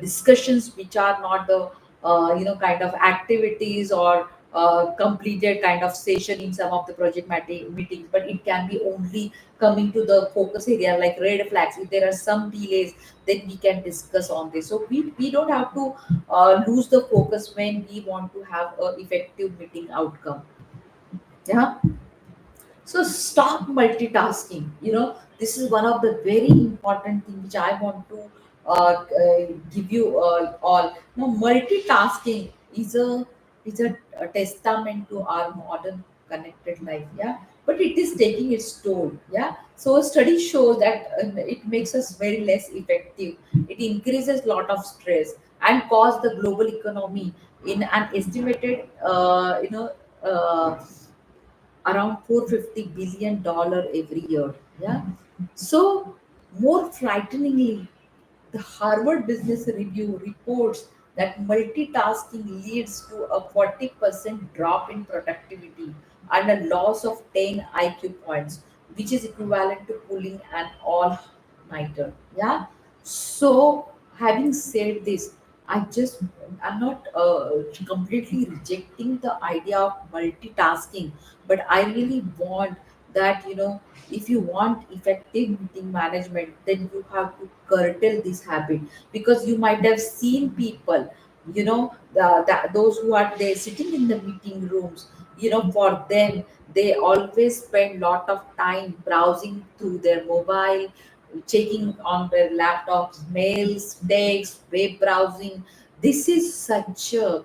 discussions which are not the kind of activities or completed kind of session in some of the meetings, but it can be only coming to the focus area like red flags. If there are some delays, then we can discuss on this. So we don't have to lose the focus when we want to have a effective meeting outcome. Yeah. So stop multitasking. This is one of the very important thing which I want to give you all. Now, multitasking is a testament to our modern connected life. Yeah, but it is taking its toll. Yeah. So a study shows that it makes us very less effective. It increases lot of stress and cause the global economy in an estimated around $450 billion every year. Yeah. So, more frighteningly, the Harvard Business Review reports that multitasking leads to a 40% drop in productivity and a loss of 10 IQ points, which is equivalent to pulling an all nighter. Yeah. So, having said this, I just I'm not completely rejecting the idea of multitasking, but I really want that, if you want effective meeting management, then you have to curtail this habit. Because you might have seen people, those who are there sitting in the meeting rooms, for them, they always spend lot of time browsing through their mobile, checking on their laptops, mails, texts, web browsing. This is such a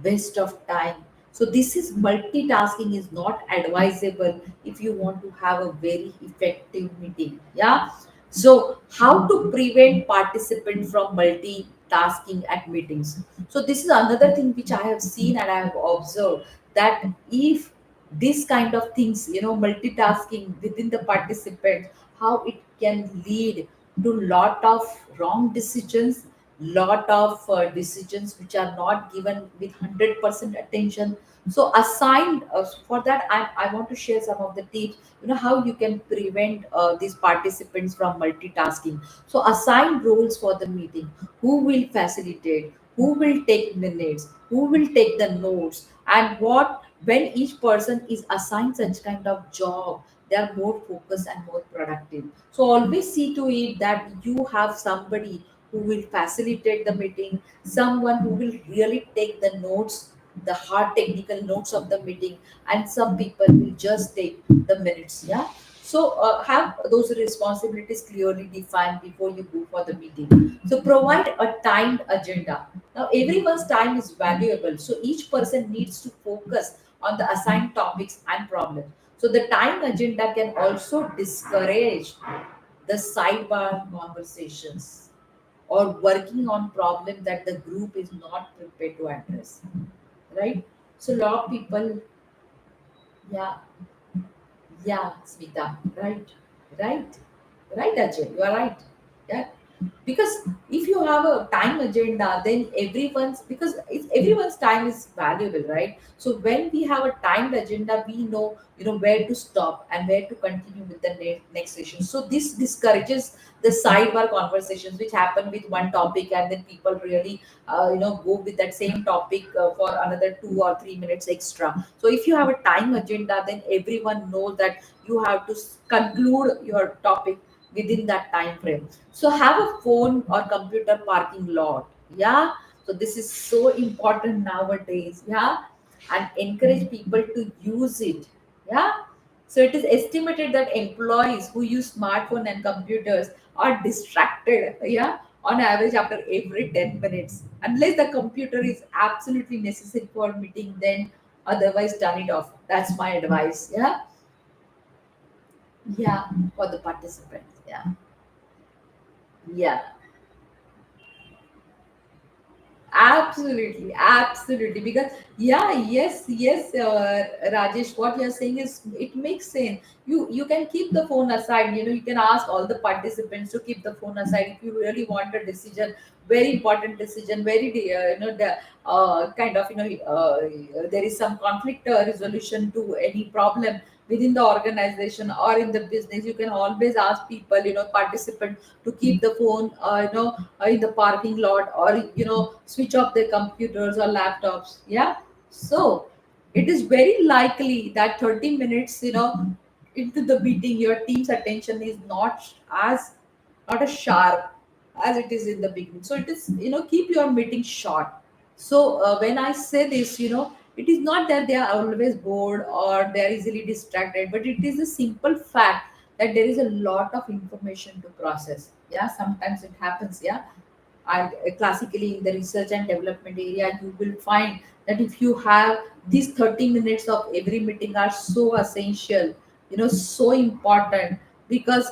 waste of time. So this is multitasking is not advisable if you want to have a very effective meeting. Yeah. So how to prevent participants from multitasking at meetings? So this is another thing which I have seen and I have observed, that if this kind of things, multitasking within the participants, how it can lead to lot of wrong decisions, lot of decisions which are not given with 100% attention. So assigned for that, I want to share some of the tips, how you can prevent these participants from multitasking. So assign roles for the meeting: who will facilitate, who will take minutes, who will take the notes, and what when each person is assigned such kind of job, they are more focused and more productive. So always see to it that you have somebody who will facilitate the meeting, someone who will really take the notes, the hard technical notes of the meeting, and some people will just take the minutes. Yeah. So have those responsibilities clearly defined before you go for the meeting. So provide a timed agenda. Now, everyone's time is valuable, so each person needs to focus on the assigned topics and problems. So, the time agenda can also discourage the sidebar conversations or working on problems that the group is not prepared to address. Right? So, a lot of people, yeah, yeah, Smita, right, right, right, Ajay, you are right. Yeah, because if you have a time agenda, then everyone's time is valuable, right? So when we have a timed agenda, we know, where to stop and where to continue with the next session. So this discourages the sidebar conversations which happen with one topic, and then people really go with that same topic for another 2 or 3 minutes extra. So if you have a time agenda, then everyone knows that you have to conclude your topic within that time frame. So have a phone or computer parking lot. Yeah. So this is so important nowadays. Yeah. And encourage people to use it. Yeah. So it is estimated that employees who use smartphone and computers are distracted. Yeah. On average after every 10 minutes. Unless the computer is absolutely necessary for meeting, then otherwise turn it off. That's my advice. Yeah. Yeah. For the participants. Yeah. Yeah. Absolutely, absolutely. Because yeah, yes, yes, Rajesh, what you're saying is it makes sense. You can keep the phone aside. You can ask all the participants to keep the phone aside if you really want a decision, very important decision, very the kind of there is some conflict resolution to any problem within the organization or in the business. You can always ask people, participants to keep the phone, in the parking lot, or switch off their computers or laptops. Yeah. So it is very likely that 30 minutes into the meeting, your team's attention is not as sharp as it is in the beginning. So it is, keep your meeting short. So when I say this, it is not that they are always bored or they are easily distracted, but it is a simple fact that there is a lot of information to process. Yeah, sometimes it happens. Yeah. And classically in the research and development area, you will find that if you have these 30 minutes of every meeting are so essential, so important. Because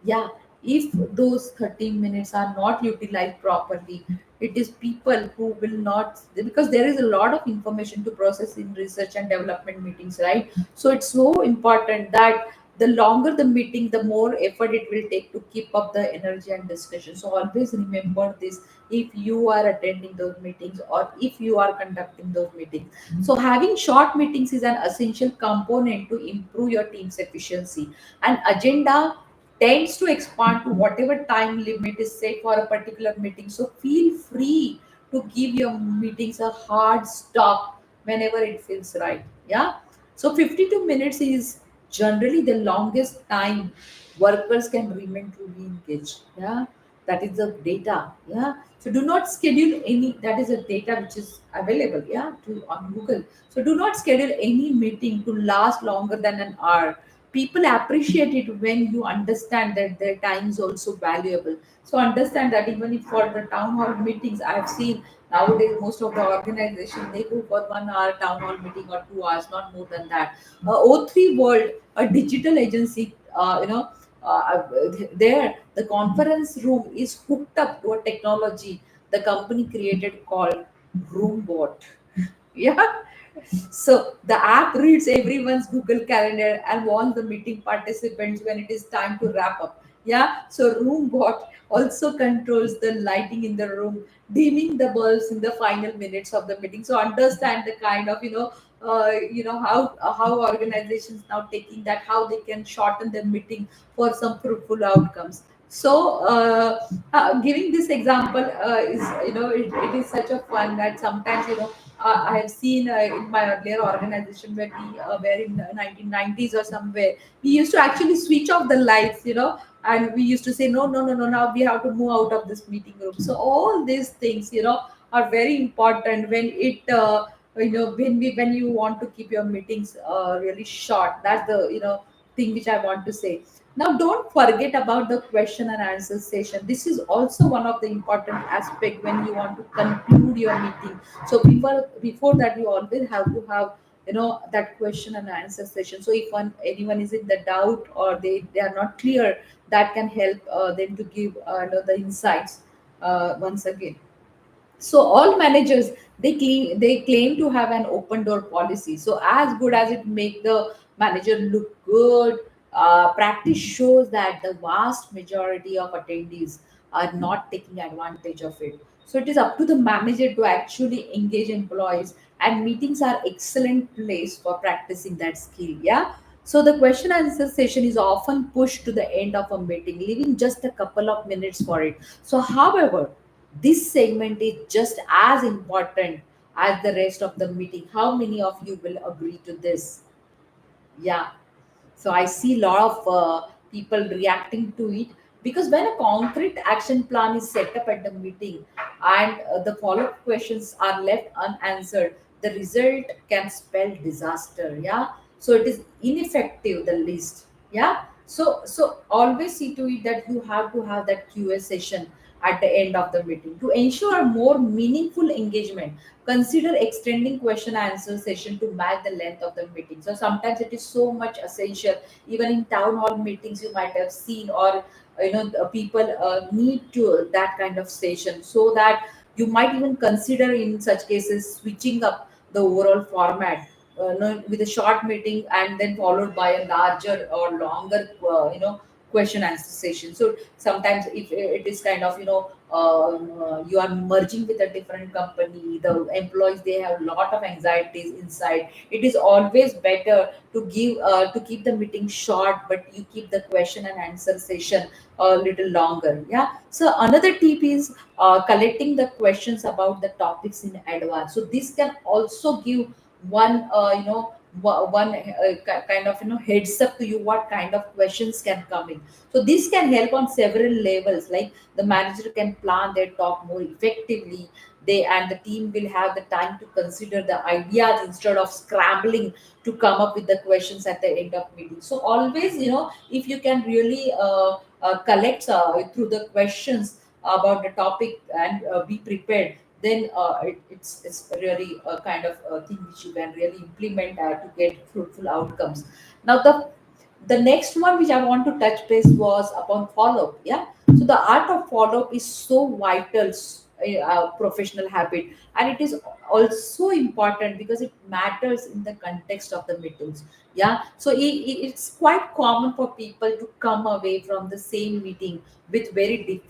yeah, if those 13 minutes are not utilized properly, it is people who will not, because there is a lot of information to process in research and development meetings, right? So it's so important that the longer the meeting, the more effort it will take to keep up the energy and discussion. So always remember this if you are attending those meetings or if you are conducting those meetings. So having short meetings is an essential component to improve your team's efficiency. And agenda tends to expand to whatever time limit is set for a particular meeting. So feel free to give your meetings a hard stop whenever it feels right. Yeah. So 52 minutes is generally the longest time workers can remain truly engaged. Yeah. That is the data. Yeah. So do not schedule any, that is a data which is available, yeah, to on Google. So do not schedule any meeting to last longer than an hour. People appreciate it when you understand that their time is also valuable. So understand that even if for the town hall meetings, I have seen nowadays most of the organization they go for 1 hour town hall meeting or 2 hours, not more than that. O3 World, a digital agency, there the conference room is hooked up to a technology the company created called Roombot. Yeah. So the app reads everyone's Google Calendar and warns the meeting participants when it is time to wrap up. Yeah. So Roombot also controls the lighting in the room, dimming the bulbs in the final minutes of the meeting. So understand the kind of how organizations now taking that, how they can shorten the meeting for some fruitful outcomes. So giving this example is, it is such a fun that sometimes, I have seen in my earlier organization where we were in the 1990s or somewhere, we used to actually switch off the lights, and we used to say, no, no, no, no, now we have to move out of this meeting room. So all these things, are very important when when you want to keep your meetings really short. That's the, thing which I want to say. Now, don't forget about the question and answer session. This is also one of the important aspect when you want to conclude your meeting. So before that, you always have to have that question and answer session. So if anyone is in the doubt or they are not clear, that can help them to give the insights once again. So all managers, they claim to have an open door policy. So as good as it make the manager look good, practice shows that the vast majority of attendees are not taking advantage of it. So it is up to the manager to actually engage employees, and meetings are excellent place for practicing that skill. Yeah. So the question and answer session is often pushed to the end of a meeting, leaving just a couple of minutes for it. So however, this segment is just as important as the rest of the meeting. How many of you will agree to this? Yeah. So I see a lot of people reacting to it, because when a concrete action plan is set up at the meeting and the follow-up questions are left unanswered, the result can spell disaster. Yeah. So it is ineffective, the list. Yeah. So always see to it that you have to have that QA session at the end of the meeting to ensure more meaningful engagement. Consider extending question answer session to match the length of the meeting. So sometimes it is so much essential. Even in town hall meetings, you might have seen, or the people need to that kind of session, so that you might even consider in such cases switching up the overall format, with a short meeting and then followed by a larger or longer question answer session. So sometimes if it is kind of you are merging with a different company, the employees, they have a lot of anxieties inside. It is always better to keep the meeting short, but you keep the question and answer session a little longer. Yeah. So another tip is collecting the questions about the topics in advance. So this can also give one kind of heads up to you what kind of questions can come in. So this can help on several levels. Like the manager can plan their talk more effectively. They and the team will have the time to consider the ideas instead of scrambling to come up with the questions at the end of meeting. So always, if you can really collect through the questions about the topic and be prepared, then it's really a kind of thing which you can really implement to get fruitful outcomes. Now the next one which I want to touch base was upon follow up. Yeah. So the art of follow up is so vital, professional habit, and it is also important because it matters in the context of the meetings. Yeah. So it's quite common for people to come away from the same meeting with very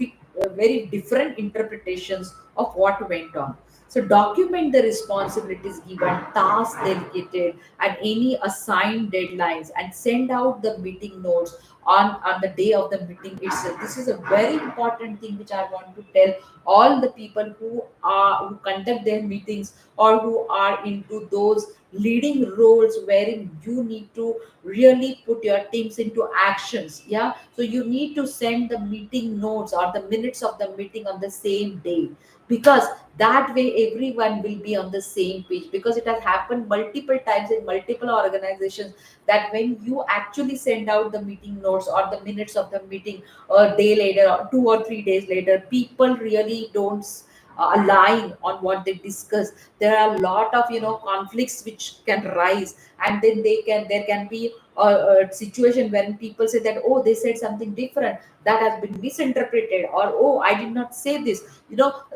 different interpretations of what went on. So document the responsibilities given, tasks delegated, and any assigned deadlines, and send out the meeting notes on the day of the meeting itself. This is a very important thing which I want to tell all the people who conduct their meetings, or who are into those leading roles wherein you need to really put your teams into actions. Yeah. So you need to send the meeting notes or the minutes of the meeting on the same day, because that way everyone will be on the same page. Because it has happened multiple times in multiple organizations that when you actually send out the meeting notes or the minutes of the meeting a day later or 2 or 3 days later, people really don't align on what they discuss. There are a lot of conflicts which can rise, and then there can be a situation when people say that, oh, they said something different, that has been misinterpreted, or oh, I did not say this,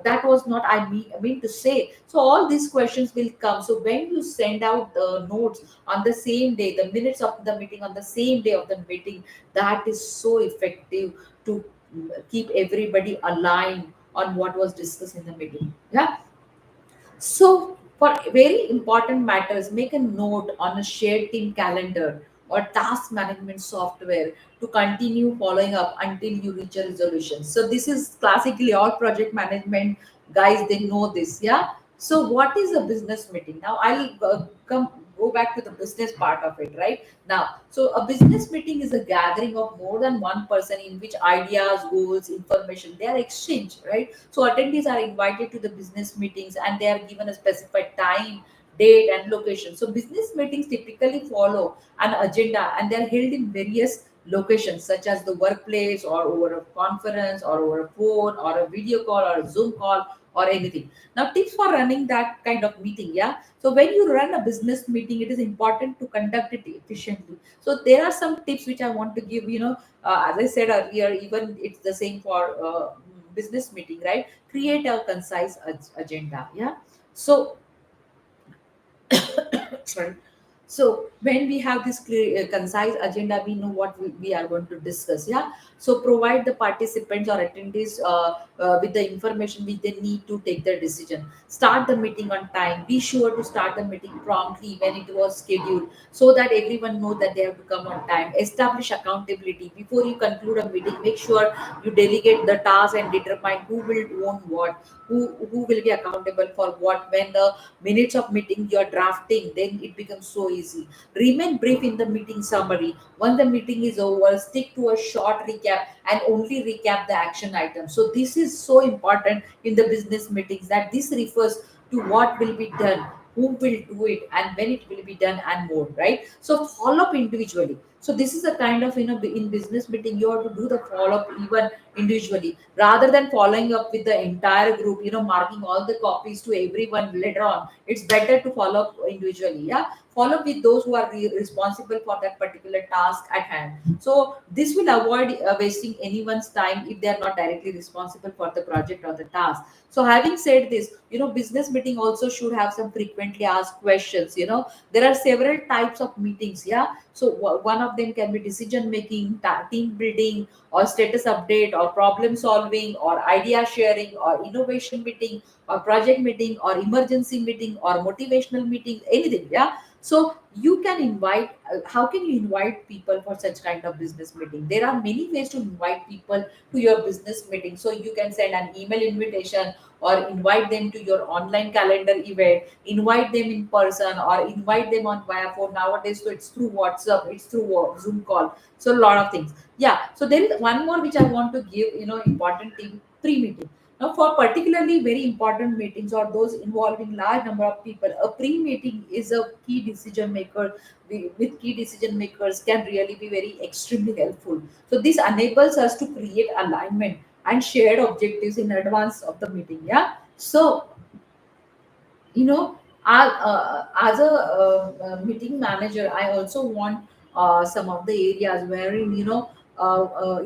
that was not I mean to say. So all these questions will come. So when you send out the notes on the same day, the minutes of the meeting on the same day of the meeting, that is so effective to keep everybody aligned on what was discussed in the meeting. Yeah. So, for very important matters, make a note on a shared team calendar or task management software to continue following up until you reach a resolution. So, this is classically all project management guys, they know this. Yeah. So, what is a business meeting? Now, I'll go back to the business part of it right now. So, a business meeting is a gathering of more than one person in which ideas, goals, information they are exchanged, right? So attendees are invited to the business meetings and they are given a specified time, date, and location. So business meetings typically follow an agenda and they are held in various locations such as the workplace or over a conference or over a phone or a video call or a Zoom call or anything. Now, tips for running that kind of meeting. Yeah. So when you run a business meeting, it is important to conduct it efficiently. So there are some tips which I want to give. As I said earlier, even it's the same for business meeting, right? Create a concise agenda. Yeah. So sorry. So when we have this clear, concise agenda, we know what we are going to discuss. Yeah. So provide the participants or attendees with the information which they need to take their decision. Start the meeting on time. Be sure to start the meeting promptly when it was scheduled, so that everyone knows that they have to come on time. Establish accountability before you conclude a meeting. Make sure you delegate the task and determine who will own what, who will be accountable for what. When the minutes of meeting you're drafting, then it becomes so easy. Remain brief in the meeting summary. Once the meeting is over, stick to a short recap and only recap the action items. So this is so important in the business meetings, that this refers to what will be done, who will do it, and when it will be done, and more, right? So follow up individually. So this is a kind of, in business meeting you have to do the follow up even individually, rather than following up with the entire group, marking all the copies to everyone later on. It's better to follow up individually. Yeah. Follow up with those who are responsible for that particular task at hand. So this will avoid wasting anyone's time if they are not directly responsible for the project or the task. So having said this, business meeting also should have some frequently asked questions. There are several types of meetings. Yeah. So one of them can be decision making, team building, or status update, or problem solving, or idea sharing, or innovation meeting, or project meeting, or emergency meeting, or motivational meeting, anything. Yeah. So you can invite, how can you invite people for such kind of business meeting? There are many ways to invite people to your business meeting. So you can send an email invitation, or invite them to your online calendar event, invite them in person, or invite them on via phone nowadays. So it's through WhatsApp, it's through Zoom call. So a lot of things. Yeah. So there is one more which I want to give, important thing: pre-meeting. Now, for particularly very important meetings or those involving large number of people, a pre-meeting is a key decision maker. With key decision makers can really be very extremely helpful. So this enables us to create alignment and shared objectives in advance of the meeting. Yeah. So you know as a meeting manager, I also want some of the areas wherein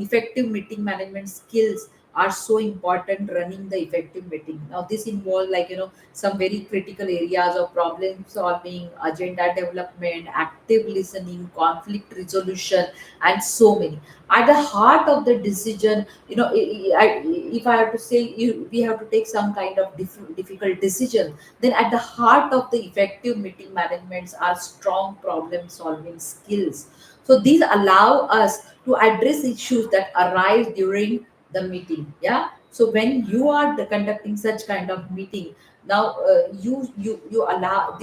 effective meeting management skills are so important running the effective meeting. Now this involves, like, some very critical areas of problem solving, agenda development, active listening, conflict resolution, and so many. At the heart of the decision, if I have to say, we have to take some kind of difficult decision, then at the heart of the effective meeting managements are strong problem solving skills. So these allow us to address issues that arise during the meeting. Yeah. So when you are conducting such kind of meeting, now you allow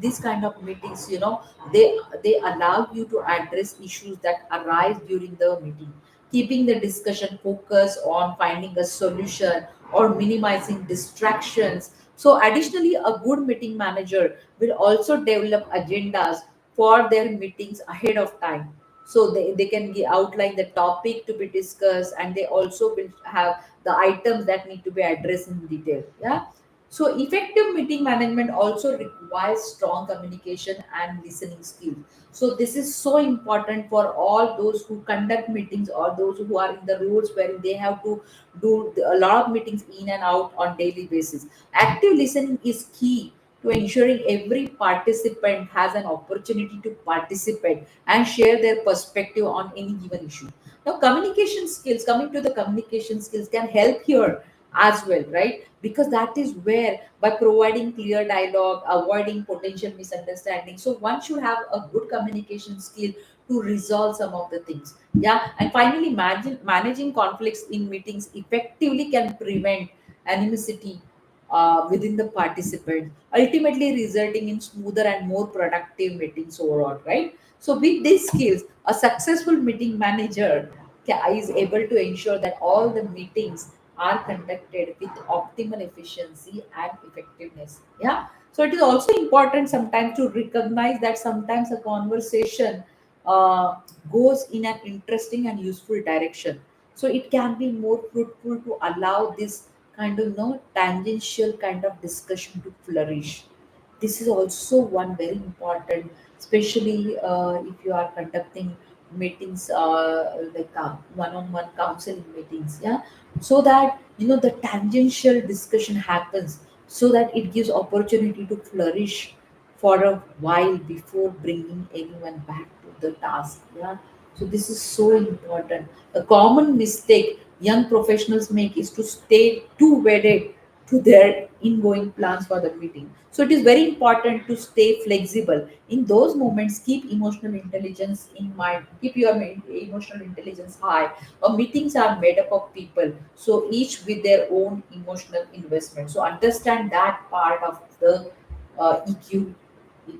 this kind of meetings, they allow you to address issues that arise during the meeting, keeping the discussion focused on finding a solution or minimizing distractions. So, additionally, a good meeting manager will also develop agendas for their meetings ahead of time. So, they can outline the topic to be discussed, and they also will have the items that need to be addressed in detail. Yeah. So, effective meeting management also requires strong communication and listening skills. So, this is so important for all those who conduct meetings, or those who are in the roles where they have to do a lot of meetings in and out on daily basis. Active listening is key to ensuring every participant has an opportunity to participate and share their perspective on any given issue. Now, communication skills, coming to the communication skills, can help here as well, right? Because that is where, by providing clear dialogue, avoiding potential misunderstanding. So one should have a good communication skill to resolve some of the things. Yeah. And finally, managing conflicts in meetings effectively can prevent animosity within the participants, ultimately resulting in smoother and more productive meetings overall, right? So with these skills, a successful meeting manager is able to ensure that all the meetings are conducted with optimal efficiency and effectiveness. Yeah. So it is also important sometimes to recognize that sometimes a conversation uh, goes in an interesting and useful direction. So it can be more fruitful to allow this kind of no tangential kind of discussion to flourish. This is also one very important, especially if you are conducting meetings like one-on-one counseling meetings, yeah, so that the tangential discussion happens, so that it gives opportunity to flourish for a while before bringing anyone back to the task. Yeah, so this is so important. A common mistake young professionals make is to stay too wedded to their ingoing plans for the meeting. So it is very important to stay flexible. In those moments, keep emotional intelligence in mind. Keep your emotional intelligence high. Meetings are made up of people, so each with their own emotional investment. So understand that part of the EQ,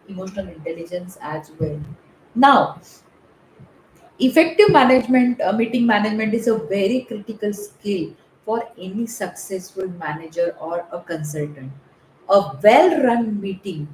emotional intelligence as well. Now, effective management, meeting management is a very critical skill for any successful manager or a consultant. A well-run meeting,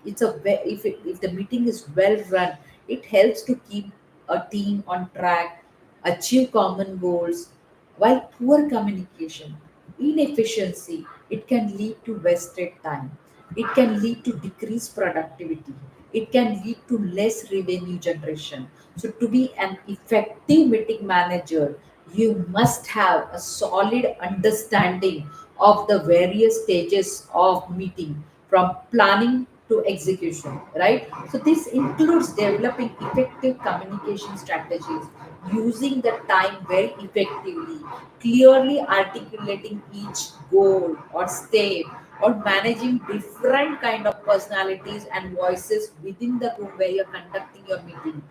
it's if the meeting is well run, it helps to keep a team on track, achieve common goals. While poor communication, inefficiency, it can lead to wasted time. It can lead to decreased productivity. It can lead to less revenue generation. So, to be an effective meeting manager, you must have a solid understanding of the various stages of meeting, from planning to execution, right? So, this includes developing effective communication strategies, using the time very effectively, clearly articulating each goal or step, or managing different kind of personalities and voices within the room where you're conducting your meeting.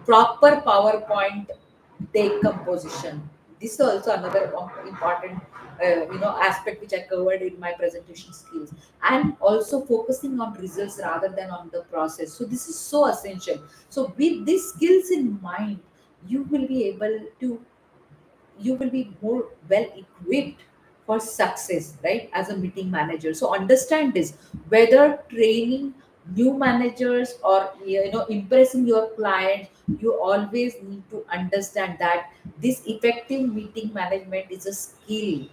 Proper PowerPoint decomposition. This is also another important aspect which I covered in my presentation skills, and also focusing on results rather than on the process. So this is so essential. So with these skills in mind, you will be able to you will be more well equipped for success, right, as a meeting manager. So understand this: whether training new managers or impressing your clients, you always need to understand that this effective meeting management is a skill,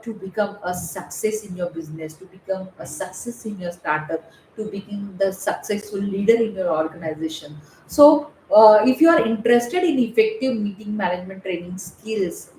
to become a success in your business, to become a success in your startup, to become the successful leader in your organization. So if you are interested in effective meeting management training skills,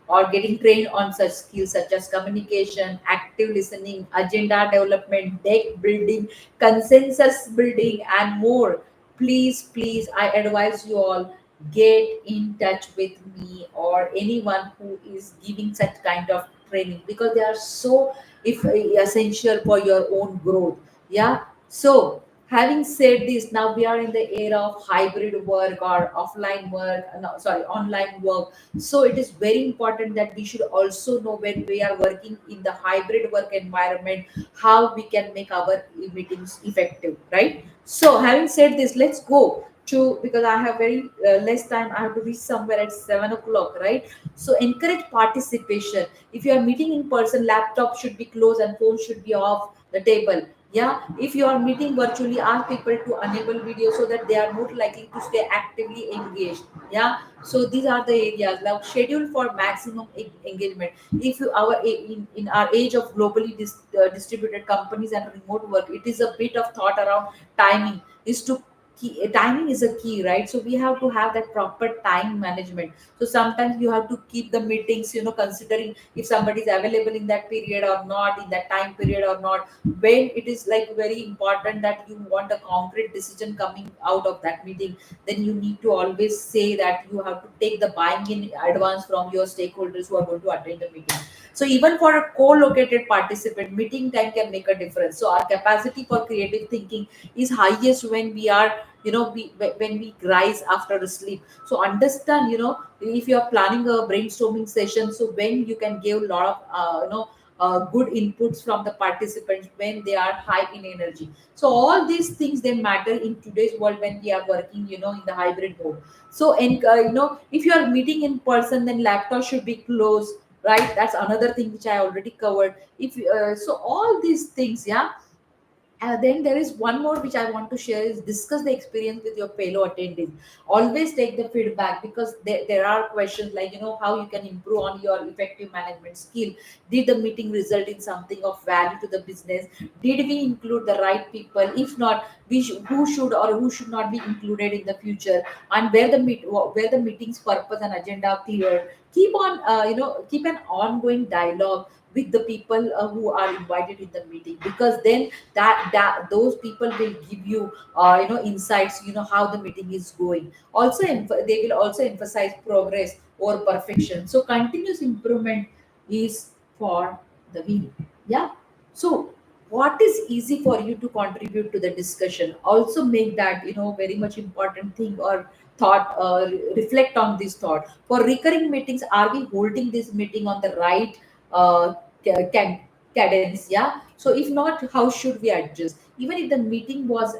or getting trained on such skills such as communication, active listening, agenda development, deck building, consensus building, and more, please, I advise you all, get in touch with me or anyone who is giving such kind of training, because they are so if essential for your own growth. Yeah, so having said this, now we are in the era of hybrid work or offline work, no, sorry, online work. So it is very important that we should also know, when we are working in the hybrid work environment, how we can make our meetings effective, right? So having said this, let's go to, because I have very less time. I have to reach somewhere at 7 o'clock, right? So encourage participation. If you are meeting in person, laptop should be closed and phone should be off the table. Yeah, if you are meeting virtually, ask people to enable video so that they are more likely to stay actively engaged. Yeah, so these are the areas. Now schedule for maximum engagement. If you our in our age of globally distributed companies and remote work, it is a bit of thought around timing is to timing is a key, right? So we have to have that proper time management. So sometimes you have to keep the meetings, considering if somebody is available in that period or not, in that time period or not. When it is like very important that you want a concrete decision coming out of that meeting, then you need to always say that you have to take the buying in advance from your stakeholders who are going to attend the meeting. So even for a co-located participant, meeting time can make a difference. So our capacity for creative thinking is highest when we are, when we rise after a sleep. So understand, if you are planning a brainstorming session, so when you can give a lot of good inputs from the participants when they are high in energy. So all these things, they matter in today's world when we are working, in the hybrid mode. So, and if you are meeting in person, then laptop should be closed, right? That's another thing which I already covered. If so all these things, yeah, Then there is one more which I want to share is discuss the experience with your fellow attendees. Always take the feedback, because there are questions like, how you can improve on your effective management skill. Did the meeting result in something of value to the business? Did we include the right people? If not, who should or who should not be included in the future? And where the meeting's purpose and agenda are clear. Keep an ongoing dialogue with the people who are invited in the meeting, because then that those people will give you insights, how the meeting is going. Also they will also emphasize progress or perfection, so continuous improvement is for the win. Yeah. So what is easy for you to contribute to the discussion, also make that very much important thing, or thought, reflect on this thought. For recurring meetings, are we holding this meeting on the right uh, ca- ca- cadence? Yeah. So if not, how should we adjust? Even if the meeting was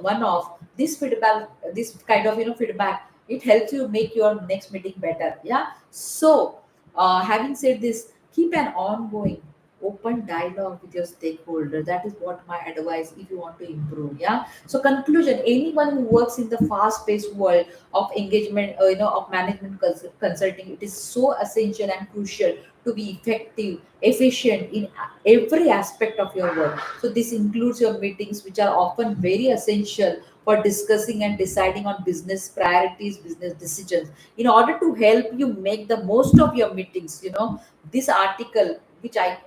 one off, this kind of feedback, it helps you make your next meeting better. Yeah. So having said this, keep an ongoing open dialogue with your stakeholder. That is what my advice if you want to improve. Yeah. So conclusion: anyone who works in the fast-paced world of engagement, of management consulting, it is so essential and crucial to be effective, efficient in every aspect of your work. So this includes your meetings, which are often very essential for discussing and deciding on business priorities, business decisions. In order to help you make the most of your meetings, this article, which I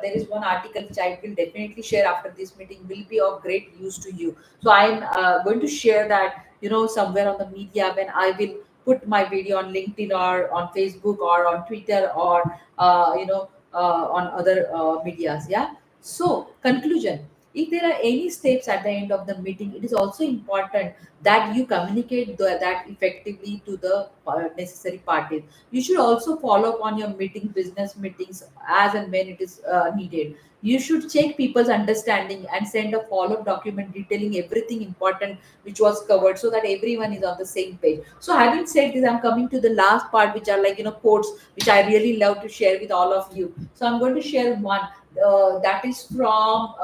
there is one article which I will definitely share after this meeting, will be of great use to you. So I'm going to share that, somewhere on the media, when I will put my video on LinkedIn or on Facebook or on Twitter or on other medias. Yeah. So conclusion: if there are any steps at the end of the meeting, it is also important that you communicate that effectively to the necessary parties. You should also follow up on your business meetings, as and when it is needed. You should check people's understanding and send a follow-up document detailing everything important which was covered, so that everyone is on the same page. So having said this, I'm coming to the last part, which are like quotes, which I really love to share with all of you. So I'm going to share one that is from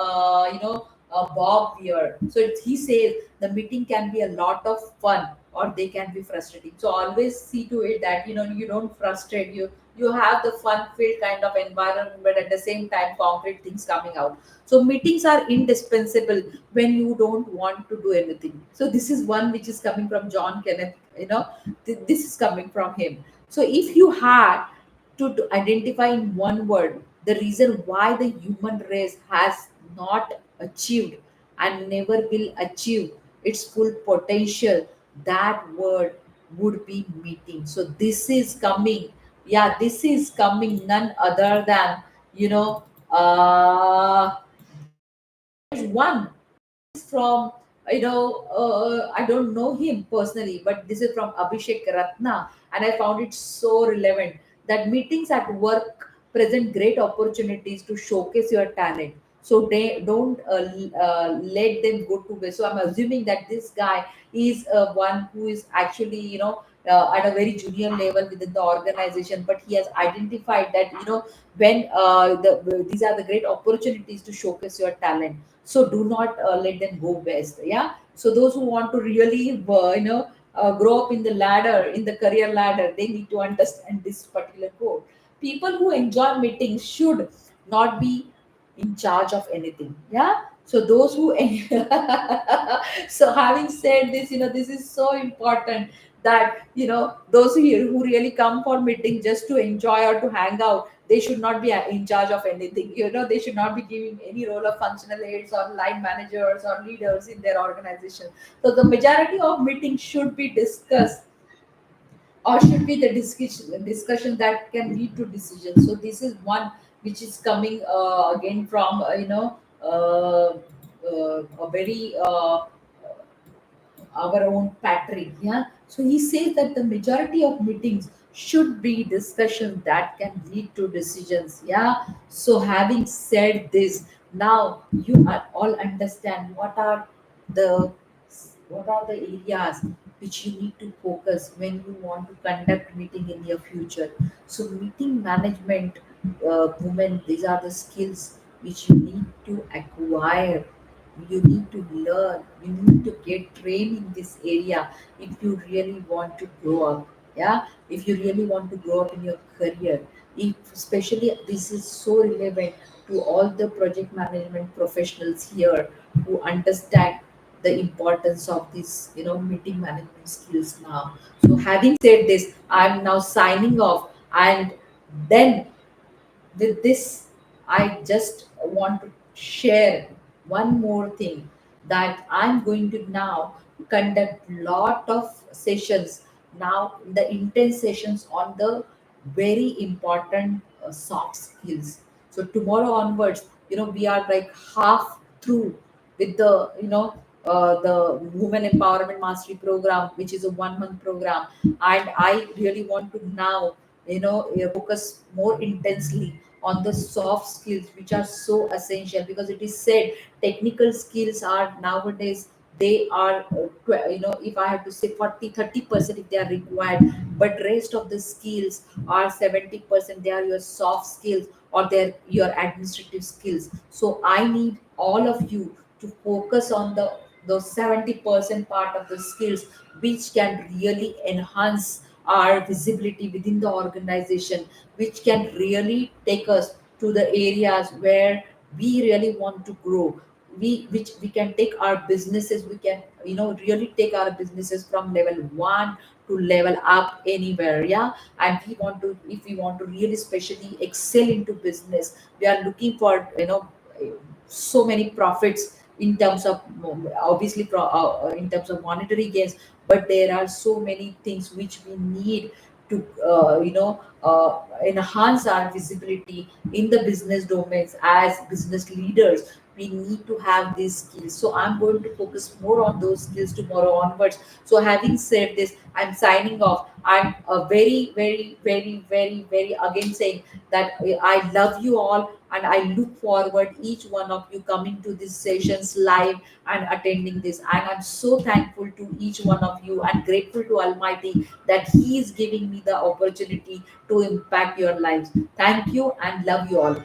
Bob Weir. So he says the meeting can be a lot of fun, or they can be frustrating. So always see to it that you don't frustrate you. You have the fun-filled kind of environment, but at the same time, concrete things coming out. So meetings are indispensable when you don't want to do anything. So this is one which is coming from John Kenneth. This is coming from him. So if you had to identify in one word the reason why the human race has not achieved and never will achieve its full potential, that word would be meeting. So this is coming, yeah, this is coming none other than, you know there's one from, I don't know him personally, but this is from Abhishek Ratna, and I found it so relevant, that meetings at work present great opportunities to showcase your talent. So they don't let them go to waste. So I'm assuming that this guy is one who is actually, at a very junior level within the organization, but he has identified that, when these are the great opportunities to showcase your talent. So do not let them go west. Yeah. So those who want to really grow up in the ladder, in the career ladder, they need to understand this particular quote. People who enjoy meetings should not be in charge of anything. Yeah. So those who so having said this, this is so important, that those who really come for meeting just to enjoy or to hang out, they should not be in charge of anything. They should not be giving any role of functional aides or line managers or leaders in their organization. So the majority of meetings should be discussed, or should be the discussion that can lead to decisions. So this is one which is coming again from a very our own Patrick. Yeah. So he says that the majority of meetings should be discussions that can lead to decisions. Yeah. So having said this, now you are all understand the what are the areas which you need to focus when you want to conduct meeting in your future. So meeting management, women, these are the skills which you need to acquire You need to learn, you need to get trained in this area if you really want to grow up. Yeah, if you really want to grow up in your career. If especially this is so relevant to all the project management professionals here who understand the importance of this, meeting management skills now. So having said this, I'm now signing off, and then with this, I just want to share one more thing, that I'm going to now conduct lot of sessions now, the intense sessions on the very important soft skills. So tomorrow onwards, we are like half through with the the women empowerment mastery program, which is a 1 month program, and I really want to now focus more intensely on the soft skills, which are so essential, because it is said technical skills are nowadays, they are if I have to say 40-30% if they are required, but rest of the skills are 70%, they are your soft skills, or they're your administrative skills. So I need all of you to focus on those 70% part of the skills, which can really enhance our visibility within the organization, which can really take us to the areas where we really want to grow. Which we can take our businesses, we can really take our businesses from level 1 to level up anywhere. Yeah, and we want to, if we want to really specially excel into business, we are looking for so many profits in terms of, obviously in terms of monetary gains, but there are so many things which we need to enhance our visibility in the business domains. As business leaders, we need to have these skills, so I'm going to focus more on those skills tomorrow onwards. So having said this, I'm signing off. I'm very very very very very again saying that I love you all, and I look forward each one of you coming to these sessions live and attending this. And I'm so thankful to each one of you and grateful to Almighty that He is giving me the opportunity to impact your lives. Thank you and love you all.